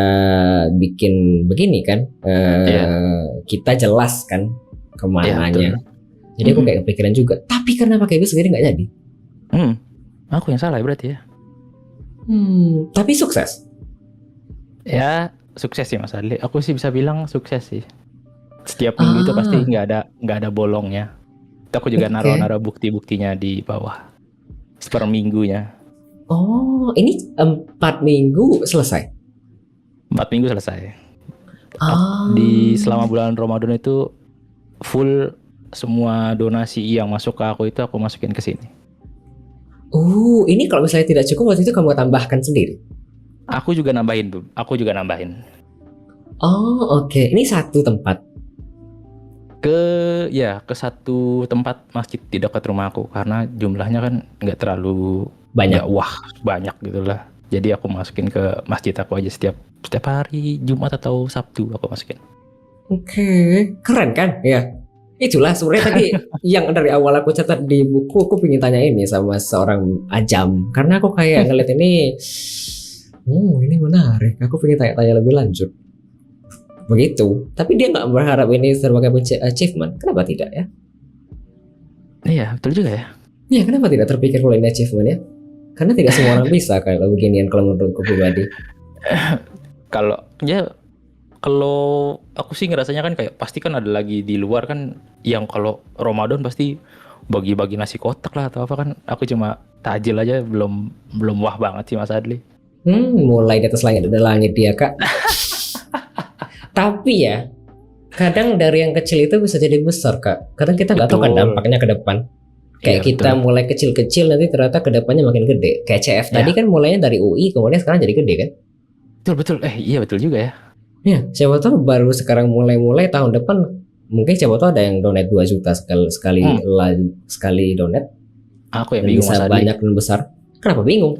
bikin begini kan, ya, kita jelas kan ya betul. kemananya. Jadi aku Hmm, kayak kepikiran juga. Tapi karena pakai itu sendiri nggak jadi. hmm, aku yang salah ya berarti ya. Tapi sukses. Ya sukses sih Mas Adli. Aku sih bisa bilang sukses sih. Setiap minggu itu pasti Ah, nggak ada bolongnya. Itu aku juga oke. naruh bukti-buktinya di bawah. Per minggunya. Oh, ini 4 minggu selesai. 4 minggu selesai. Di Ah, selama bulan Ramadan itu full semua donasi yang masuk ke aku itu aku masukin ke sini. ini kalau misalnya tidak cukup waktu itu kamu tambahkan sendiri. Aku juga nambahin tuh. Aku juga nambahin. Oh, oke. Ini satu tempat. Ke ke satu tempat masjid di dekat rumah aku karena jumlahnya kan nggak Banyak. wah banyak gitu lah. Jadi aku masukin ke masjid aku aja setiap hari Jumat atau Sabtu aku masukin. Oke, keren kan? Ya, itulah sebenarnya tadi yang dari awal aku catat di buku, aku pengen tanya ini sama seorang ajam karena aku kayak ngeliat ini, ini menarik. Aku pengen tanya-tanya lebih lanjut. Begitu. Tapi dia nggak berharap ini sebagai achievement. Kenapa tidak ya? Iya, betul juga ya. Ya, kenapa tidak terpikir kalau ini achievement ya? Karena tidak semua orang bisa kayak beginian kalau menurutku pribadi. Kalau ya kalau aku sih ngerasanya kan kayak pasti kan ada lagi di luar kan yang kalau Ramadan pasti bagi-bagi nasi kotak lah atau apa kan aku cuma takjil aja belum belum wah banget sih Mas Adli. Mulai di atas langit ada langit dia kak. Tapi ya, kadang dari yang kecil itu bisa jadi besar kak. Kadang kita nggak tahu kan Betul. dampaknya ke depan. Iya Kayak kita betul. mulai kecil-kecil nanti ternyata ke depannya makin gede. Kayak CF tadi Ya, kan mulainya dari UI kemudian sekarang jadi gede kan. betul betul. Iya betul juga ya. Ya, siapa tahu baru sekarang mulai-mulai tahun depan mungkin siapa tahu ada yang donate 2 juta sekali sekali Hmm, sekali donate aku yang dan bingung Mas bisa Adli. banyak dan besar. Kenapa bingung?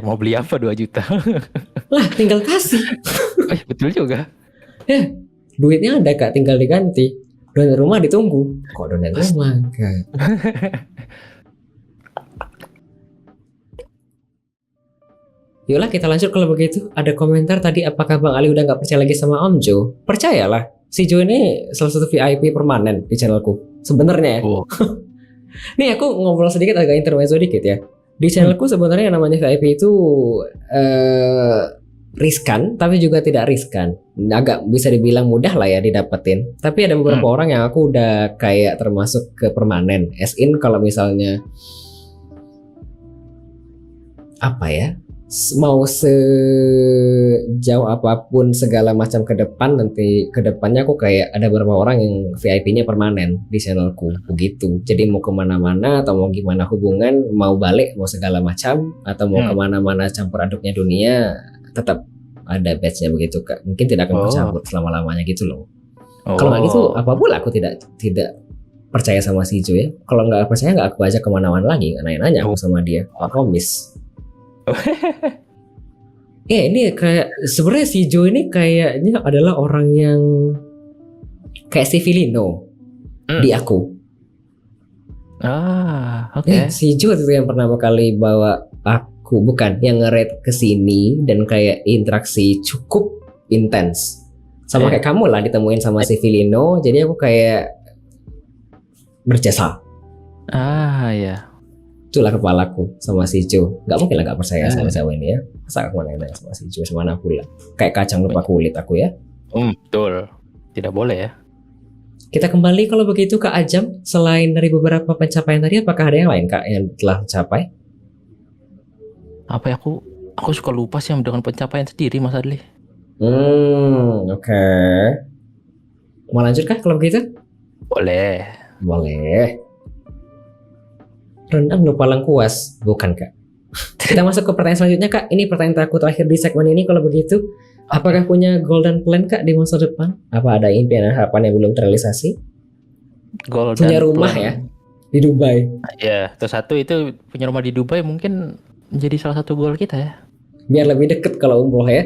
Mau beli apa 2 juta? Lah, tinggal kasih. Betul juga. Ya, duitnya ada kak, tinggal diganti. Donat rumah ditunggu. Kok donat Ast- rumah kak? Yolah kita lanjut kalau begitu. Ada komentar tadi apakah Bang Ali udah nggak percaya lagi sama Om Jo? Percayalah, si Jo ini salah satu VIP permanen di channelku. Sebenarnya ya. Oh. Nih aku ngobrol sedikit agak intermezzo dikit ya. Di Hmm, channelku sebenarnya yang namanya VIP itu eh, riskan tapi juga tidak riskan. Agak bisa dibilang mudah lah ya didapetin. Tapi ada hmm. beberapa orang yang aku udah kayak termasuk ke permanen. As in kalau misalnya apa ya, mau sejauh apapun segala macam ke depan nanti ke depannya aku kayak ada beberapa orang yang VIP-nya permanen di channelku begitu. Jadi mau kemana-mana atau mau gimana hubungan, mau balik, mau segala macam atau mau Hmm. kemana-mana campur aduknya dunia tetap ada batch-nya begitu kak. Mungkin tidak akan Oh. kucabut selama-lamanya gitu loh. Kalau nggak gitu Oh. apa pula aku tidak tidak percaya sama si Jo ya. Kalau nggak percaya nggak aku ajak kemana-mana lagi, nggak nanya-nanya aku Oh. sama dia. I promise. Ini kayak sebenarnya si Joe ini kayaknya adalah orang yang kayak si Filino Hmm. di aku. Oke. Si Jo itu yang pertama kali bawa aku, bukan yang nge-raid ke sini dan kayak interaksi cukup intens. Sama Eh, kayak kamu lah ditemuin sama si Filino, jadi aku kayak berjasa. ya. Itulah kepalaku sama si Jo. Gak mungkin lah gak percaya sama Eh, cewek ini ya. Masa aku nanya sama si Jo sama anak pula. Kayak kacang lupa kulit aku ya. betul. Tidak boleh ya. Kita kembali kalau begitu Kak Ajam. Selain dari beberapa pencapaian tadi, apakah ada yang lain Kak yang telah capai? Apa ya, aku suka lupa sih dengan pencapaian sendiri, Mas Adli. Oke. Mau lanjut Kak kalau begitu? Boleh. Boleh. Rendang lupa lengkuas, bukan Kak? Kita masuk ke pertanyaan selanjutnya Kak. Ini pertanyaan aku terakhir di segmen ini kalau begitu. Oke. Apakah punya golden plan Kak di masa depan? Apa ada impian dan harapan yang belum terrealisasi? Punya Golden rumah Plan. ya di Dubai. Ya, terus satu itu punya rumah di Dubai mungkin menjadi salah satu goal kita ya. Biar lebih deket kalau umroh ya.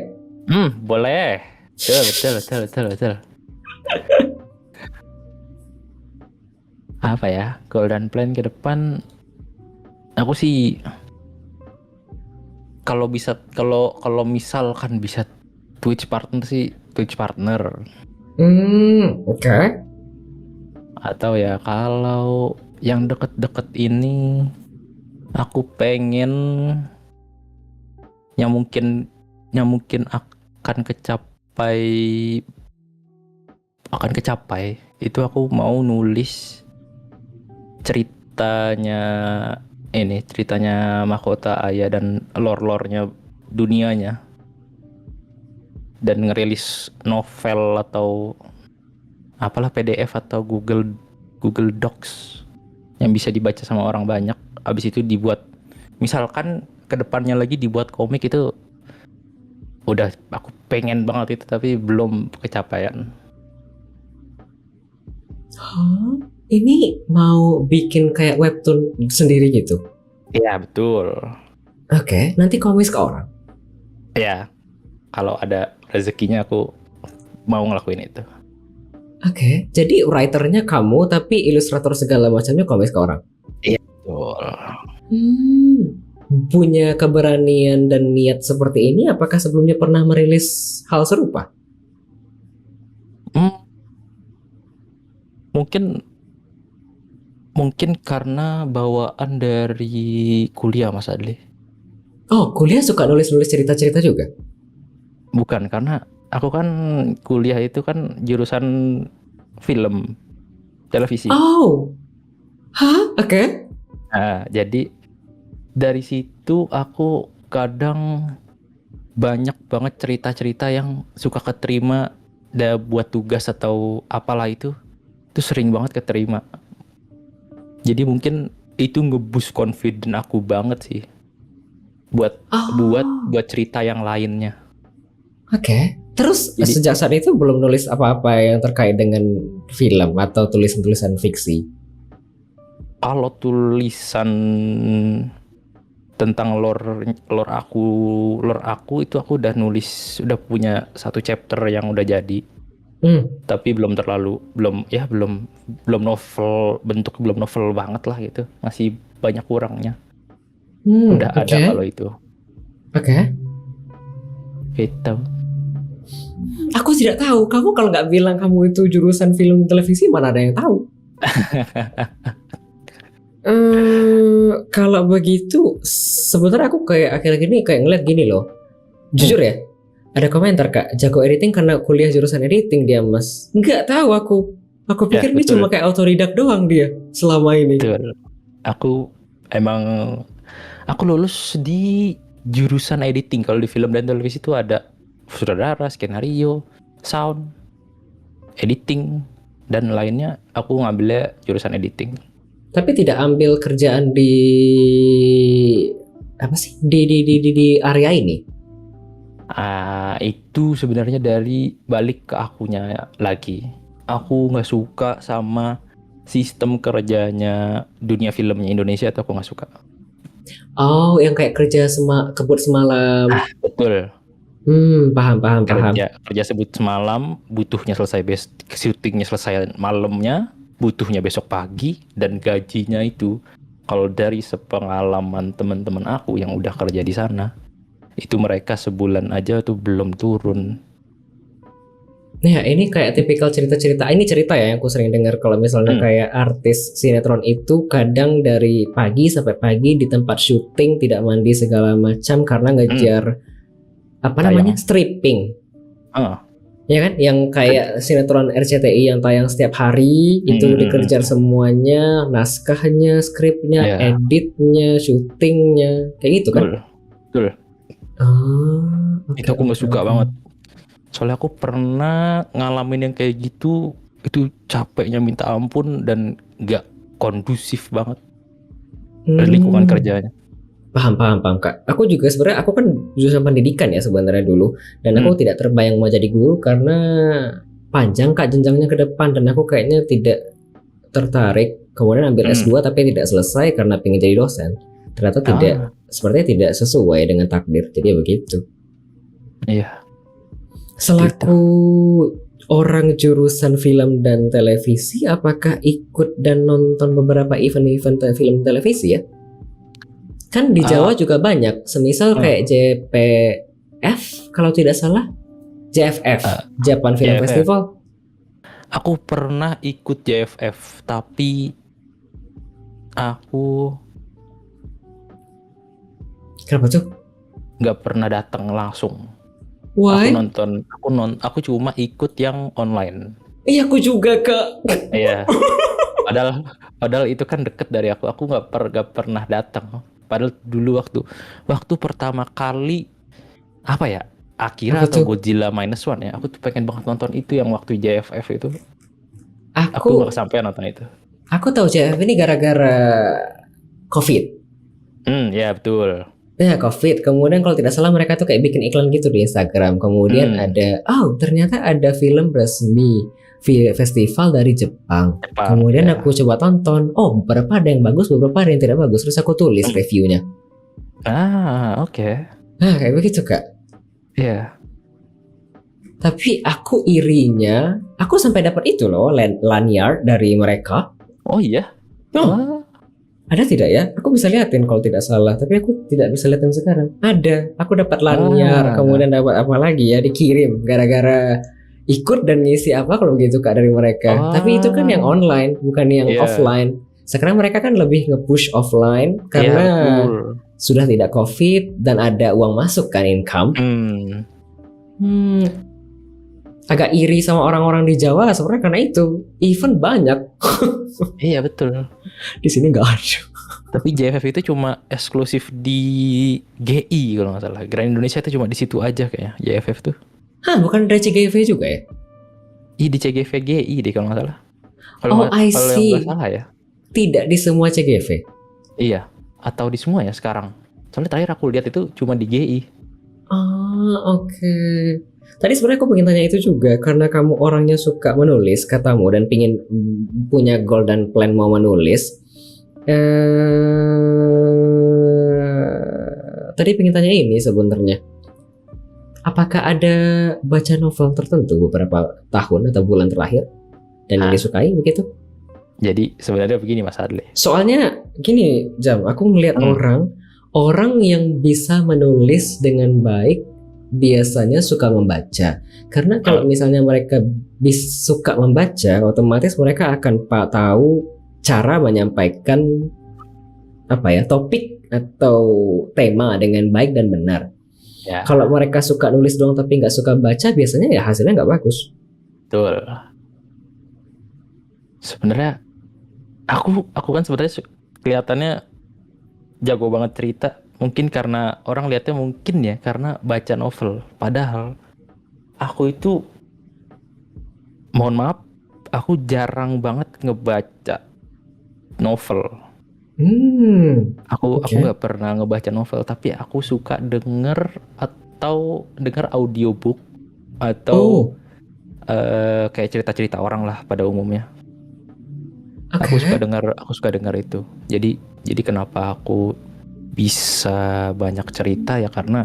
Boleh. Betul, betul, betul, betul, betul. Apa ya? Golden Plan ke depan aku sih kalau bisa kalau misalkan bisa Twitch partner sih Twitch partner, Oke. atau ya kalau yang deket-deket ini aku pengen yang mungkin akan kecapai itu aku mau nulis ceritanya mahkota Aya dan lore-lore-nya dunianya, dan ngerilis novel atau apalah PDF atau Google Docs yang bisa dibaca sama orang banyak. Abis itu dibuat, misalkan kedepannya lagi dibuat komik, itu udah aku pengen banget itu tapi belum kecapaian. Oh, ini mau bikin kayak webtoon sendiri gitu. Iya betul. Oke, nanti komis ke orang. Ya kalau ada rezekinya aku mau ngelakuin itu. Oke, jadi writernya kamu tapi ilustrator segala macamnya komis ke orang. Iya betul. Hmm, punya keberanian dan niat seperti ini, apakah sebelumnya pernah merilis hal serupa? Hmm, mungkin mungkin karena bawaan dari kuliah, Mas Adli. Oh, kuliah suka nulis-nulis cerita-cerita juga? Bukan, karena aku kan kuliah itu kan jurusan film televisi. Oh, hah? Oke. Nah, jadi dari situ aku kadang banyak banget cerita-cerita yang suka keterima buat tugas atau apalah itu sering banget keterima. Jadi mungkin itu nge-boost confident aku banget sih buat buat Oh, buat cerita yang lainnya. oke. Terus Jadi sejak saat itu belum nulis apa-apa yang terkait dengan film atau tulisan-tulisan fiksi? kalau tulisan tentang lore aku itu aku udah nulis, udah punya satu chapter yang udah jadi, Hmm, tapi belum novel, bentuk belum novel banget lah gitu, masih banyak kurangnya. Udah ada oke. kalau itu Oke. gitu. Aku tidak tahu. Kamu kalau nggak bilang kamu itu jurusan film televisi, mana ada yang tahu? Kalau begitu, sebenarnya aku kayak akhir-akhir ini kayak ngeliat gini loh. Jujur ya, ada komentar Kak, jago editing karena kuliah jurusan editing dia Mas. Nggak tahu aku. Aku Ya pikir ini betul, cuma kayak autodidak doang dia selama ini. betul. Aku emang aku lulus di jurusan editing. Kalau di film dan televisi itu ada sutradara, skenario, sound, editing, dan lainnya. Aku ngambilnya jurusan editing. Tapi tidak ambil kerjaan di apa sih? Di area ini. Itu sebenarnya dari balik ke akunya lagi. Aku nggak suka sama sistem kerjanya dunia filmnya Indonesia, atau aku nggak suka. Oh, yang kayak kerja kebut semalam. Betul. Paham, paham. Kerja sebut semalam, butuhnya selesai syutingnya selesai malamnya, butuhnya besok pagi, dan gajinya itu kalau dari sepengalaman teman-teman aku yang udah kerja di sana, itu mereka sebulan aja tuh belum turun. Nah, ini kayak tipikal cerita-cerita. Ini cerita ya yang aku sering dengar kalau misalnya Hmm. kayak artis sinetron itu kadang dari pagi sampai pagi di tempat syuting tidak mandi segala macam karena ngejar apa namanya? Tayang. Stripping. Ah, Ya kan? Yang kayak sinetron RCTI yang tayang setiap hari itu dikejar semuanya, naskahnya, skripnya, Ya, editnya, syutingnya, kayak gitu kan? betul, betul. Oh, Itu aku nggak suka banget. Soalnya aku pernah ngalamin yang kayak gitu, itu capeknya minta ampun dan nggak kondusif banget lingkungan kerjanya. Paham, Kak. Aku juga sebenarnya aku kan jurusan pendidikan ya sebenarnya dulu, dan aku tidak terbayang mau jadi guru karena panjang Kak jenjangnya ke depan dan aku kayaknya tidak tertarik. Kemudian ambil S2 tapi tidak selesai karena pengen jadi dosen. Ternyata sepertinya tidak sesuai dengan takdir. Jadi ya begitu. Iya. Selaku orang jurusan film dan televisi, apakah ikut dan nonton beberapa event-event film televisi ya? Kan di Jawa juga banyak, semisal kayak JPF kalau tidak salah, JFF, Japan Film JFF. Festival. Aku pernah ikut JFF, tapi aku Kenapa tuh? nggak pernah datang langsung. Why? Aku cuma ikut yang online. Iya, aku juga Kak. Iya. Padahal itu kan deket dari aku. Aku nggak pernah datang. Padahal dulu waktu pertama kali apa ya? Akira atau Godzilla -1 ya. Aku tuh pengen banget nonton itu yang waktu JFF itu. Aku nggak sampai nonton itu. Aku tahu JFF ini gara-gara COVID. Ya betul. Ya COVID. Kemudian kalau tidak salah mereka tuh kayak bikin iklan gitu di Instagram. Kemudian ada, ternyata ada film resmi festival dari Jepang. Kemudian aku coba tonton. Oh, beberapa ada yang bagus, beberapa ada yang tidak bagus. Terus aku tulis reviewnya. Oke. Nah, kayak begitu Kak. Iya. Tapi aku irinya, aku sampai dapat itu loh, lanyard dari mereka. Oh iya? Ada tidak ya? Aku bisa liatin kalau tidak salah, tapi aku tidak bisa liatin sekarang. Ada, aku dapat lanyard, kemudian dapat apa lagi ya, dikirim gara-gara ikut dan ngisi apa kalau gitu Kak dari mereka. Tapi itu kan yang online, bukan yang offline. Sekarang mereka kan lebih nge-push offline karena sudah tidak COVID dan ada uang masuk kan, income. Agak iri sama orang-orang di Jawa sebenarnya karena itu event banyak. Iya betul. Di sini nggak ada. Tapi JFF itu cuma eksklusif di GI kalau nggak salah. Grand Indonesia itu cuma di situ aja kayaknya JFF tuh. Hah, bukan dari CGV juga ya? Iya di CGV GI deh kalau nggak salah. Kalau yang nggak salah ya. Tidak di semua CGV. Iya. Atau di semua ya sekarang. Soalnya terakhir aku lihat itu cuma di GI. Oke. Tadi sebenarnya aku pengen tanya itu juga karena kamu orangnya suka menulis katamu dan pingin punya goal dan plan mau menulis. Tadi pengen tanya ini sebenarnya. Apakah ada baca novel tertentu beberapa tahun atau bulan terakhir dan yang disukai begitu? Jadi sebenarnya begini Mas Adli. Soalnya gini Jam, aku melihat orang yang bisa menulis dengan baik biasanya suka membaca. Karena kalau misalnya mereka suka membaca, otomatis mereka akan tahu cara menyampaikan topik atau tema dengan baik dan benar. Ya. Kalau mereka suka nulis doang tapi nggak suka baca, biasanya ya hasilnya nggak bagus. Betul. Sebenarnya aku kan sebenarnya kelihatannya jago banget cerita. Mungkin karena orang lihatnya mungkin ya karena baca novel. Padahal aku itu mohon maaf, aku jarang banget ngebaca novel. Aku nggak pernah ngebaca novel, tapi aku suka denger audiobook atau kayak cerita-cerita orang lah pada umumnya. Aku suka dengar itu. Jadi kenapa aku bisa banyak cerita ya karena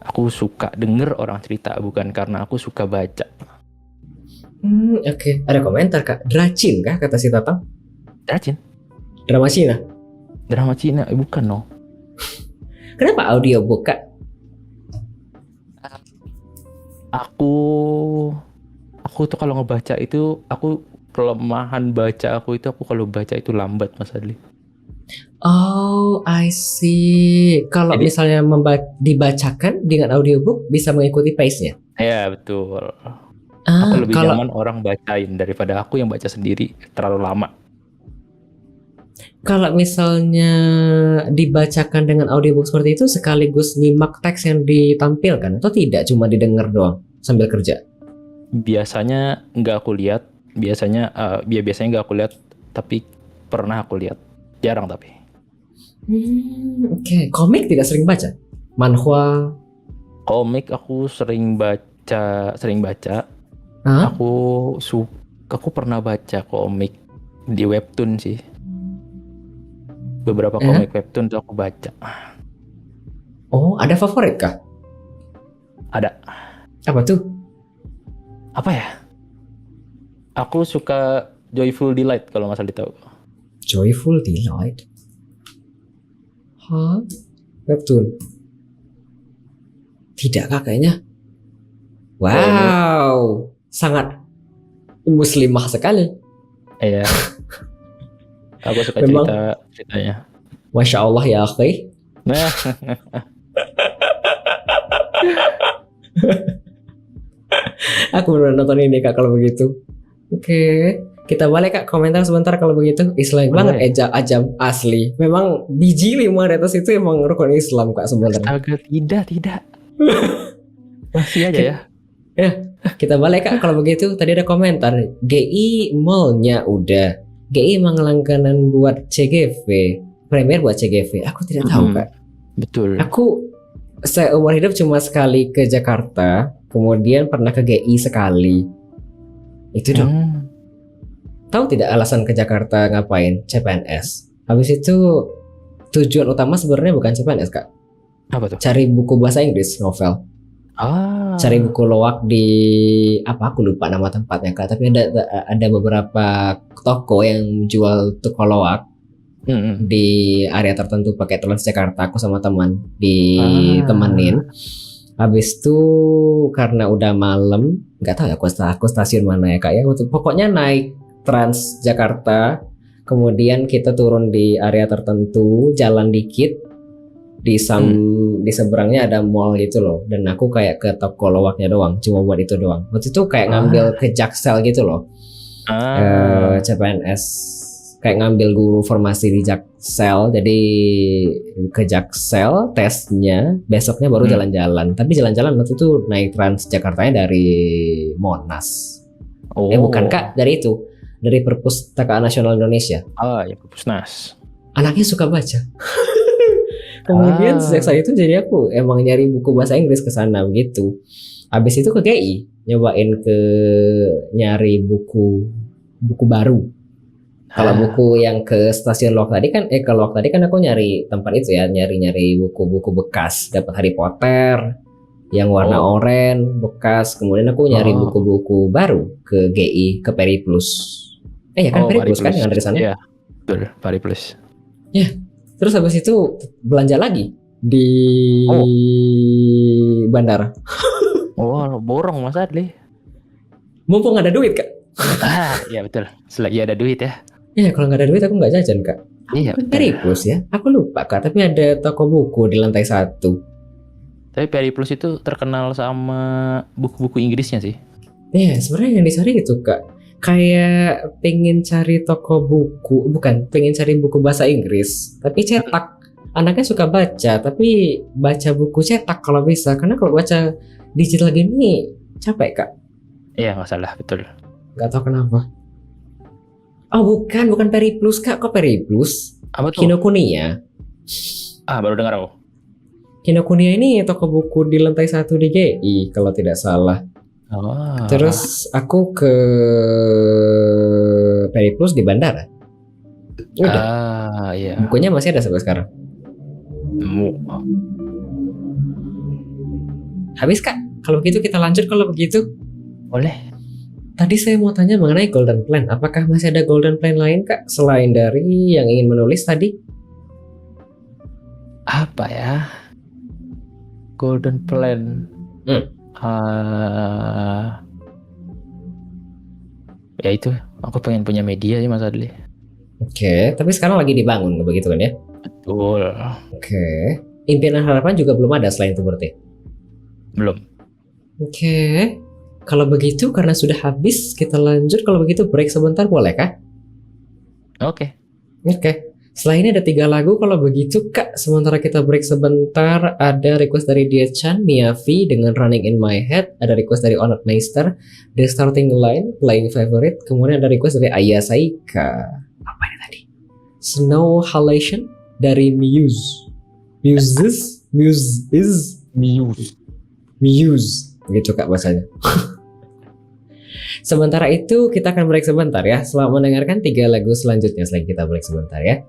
aku suka denger orang cerita, bukan karena aku suka baca. Oke. Ada komentar kak. Dracin kah kata si Tatang? Rajin. Drama Cina. Drama Cina, bukan no. Kenapa audiobook kak? Aku tuh kalau ngebaca itu, aku kelemahan baca aku itu, aku kalau baca itu lambat Mas Adli. Oh, I see. Kalau Jadi, misalnya dibacakan dengan audiobook bisa mengikuti pace-nya. ya betul. Aku Ah, lebih kalau nyaman orang bacain daripada aku yang baca sendiri terlalu lama. kalau misalnya dibacakan dengan audiobook seperti itu sekaligus nyimak teks yang ditampilkan atau tidak cuma didengar doang sambil kerja. Biasanya nggak aku lihat, biasanya nggak aku lihat, tapi pernah aku lihat. Jarang tapi. Oke. Komik tidak sering baca. Manhwa. Komik aku sering baca. Ah? Aku pernah baca komik di webtoon sih. Beberapa Eh? komik webtoon tuh aku baca. Oh, ada favorit kah? Ada. Apa tuh? Apa ya? Aku suka Joyful Delight kalau nggak salah tahu. Joyful Delight. Hah? Webtoon. Tidak kak kayaknya. Wow. Sangat muslimah sekali. Iya. Aku suka Memang. ceritanya. Masya Allah ya akhi. Nah, Aku benar nonton ini kak kalau begitu. Oke. Kita balik kak komentar sebentar kalau begitu. Islam banget boleh. Ajam asli. Memang biji 5 di atas itu emang rukun Islam kak sebenarnya. Astaga, tidak. Masih aja ya. Ya, kita balik kak kalau begitu. Tadi ada komentar GI mallnya udah. GI emang langganan buat CGV. Premier buat CGV. Aku tidak tahu Mm-mm. kak. Betul. Aku seumur hidup cuma sekali ke Jakarta. Kemudian pernah ke GI sekali. Itu dong. Tahu tidak alasan ke Jakarta ngapain? CPNS. Habis itu tujuan utama sebenarnya bukan CPNS kak. Apa tuh? Cari buku bahasa Inggris novel. Cari buku loak di apa aku lupa nama tempatnya kak. Tapi ada beberapa toko yang jual toko loak Mm-mm. di area tertentu pakai Transjakarta. Aku sama teman ditemenin. Habis itu karena udah malam, nggak tahu ya aku stasiun mana ya kak ya. Pokoknya naik Transjakarta, kemudian kita turun di area tertentu, jalan dikit, di seberangnya ada mall gitu loh. Dan aku kayak ke toko lowaknya doang, cuma buat itu doang. Waktu itu kayak ngambil ke Jaksel gitu loh, CPNS, kayak ngambil guru formasi di Jaksel. Jadi ke Jaksel tesnya, besoknya baru jalan-jalan. Tapi jalan-jalan waktu itu naik Transjakartanya dari Monas. Bukan kak, dari itu. Dari Perpustakaan Nasional Indonesia. Ya Perpusnas. Anaknya suka baca. Kemudian sejak saat itu jadi aku emang nyari buku bahasa Inggris ke sana begitu. Habis itu ke GI, nyobain nyari buku baru. Kalau buku yang ke stasiun Loak tadi kan, ke Loak tadi kan aku nyari tempat itu ya, nyari buku-buku bekas, dapat Harry Potter yang warna oranye bekas. Kemudian aku nyari buku-buku baru ke GI, ke Periplus. Ya kan Periplus kan yang dari sana. Iya, betul, Periplus. Ya, terus habis itu belanja lagi di bandara. Borong Mas Adli. Mumpung ada duit kak. Ya betul. Selagi ada duit ya. Ya kalau nggak ada duit aku nggak jajan kak. Iya. Periplus ya. Aku lupa kak. Tapi ada toko buku di lantai 1. Tapi Periplus itu terkenal sama buku-buku Inggrisnya sih. Ya sebenarnya yang dicari itu kak. Kayak pengen cari toko buku, pengen cari buku bahasa Inggris, tapi cetak. Anaknya suka baca, tapi baca buku cetak kalau bisa. Karena kalau baca digital gini capek kak. Iya nggak salah, betul. Gak tahu kenapa. Oh bukan Periplus kak, kok Periplus? Apa tuh? Kinokuniya. Baru dengar aku. Kinokuniya ini toko buku di lantai 1 di GI kalau tidak salah. Terus aku ke Periplus di bandara. Udah. Iya. Bukunya masih ada sampai sekarang. Habis kak. Kalau begitu kita lanjut kalau begitu. Boleh. tadi saya mau tanya mengenai Golden Plan. Apakah masih ada Golden Plan lain Kak selain dari yang ingin menulis tadi? Apa ya? Golden Plan. Ya itu, aku pengen punya media sih Mas Adli. Oke, tapi sekarang lagi dibangun begitu kan ya? Betul. Oke. Impian dan harapan juga belum ada selain itu berarti? Belum. Oke. Kalau begitu karena sudah habis kita lanjut. Kalau begitu break sebentar boleh kah? Oke. Oke. Setelah ini ada 3 lagu. Kalau begitu Kak, sementara kita break sebentar, ada request dari Dia Chan, Miyavi dengan Running in My Head, ada request dari Onat Meister, The Starting Line, Playing Favorite, kemudian ada request dari Aya Saika. Apa ini tadi? Snow Halation dari Muse. Muse. Begitu Kak bahasanya. Sementara itu kita akan break sebentar ya. Selamat mendengarkan 3 lagu selanjutnya selain kita break sebentar ya.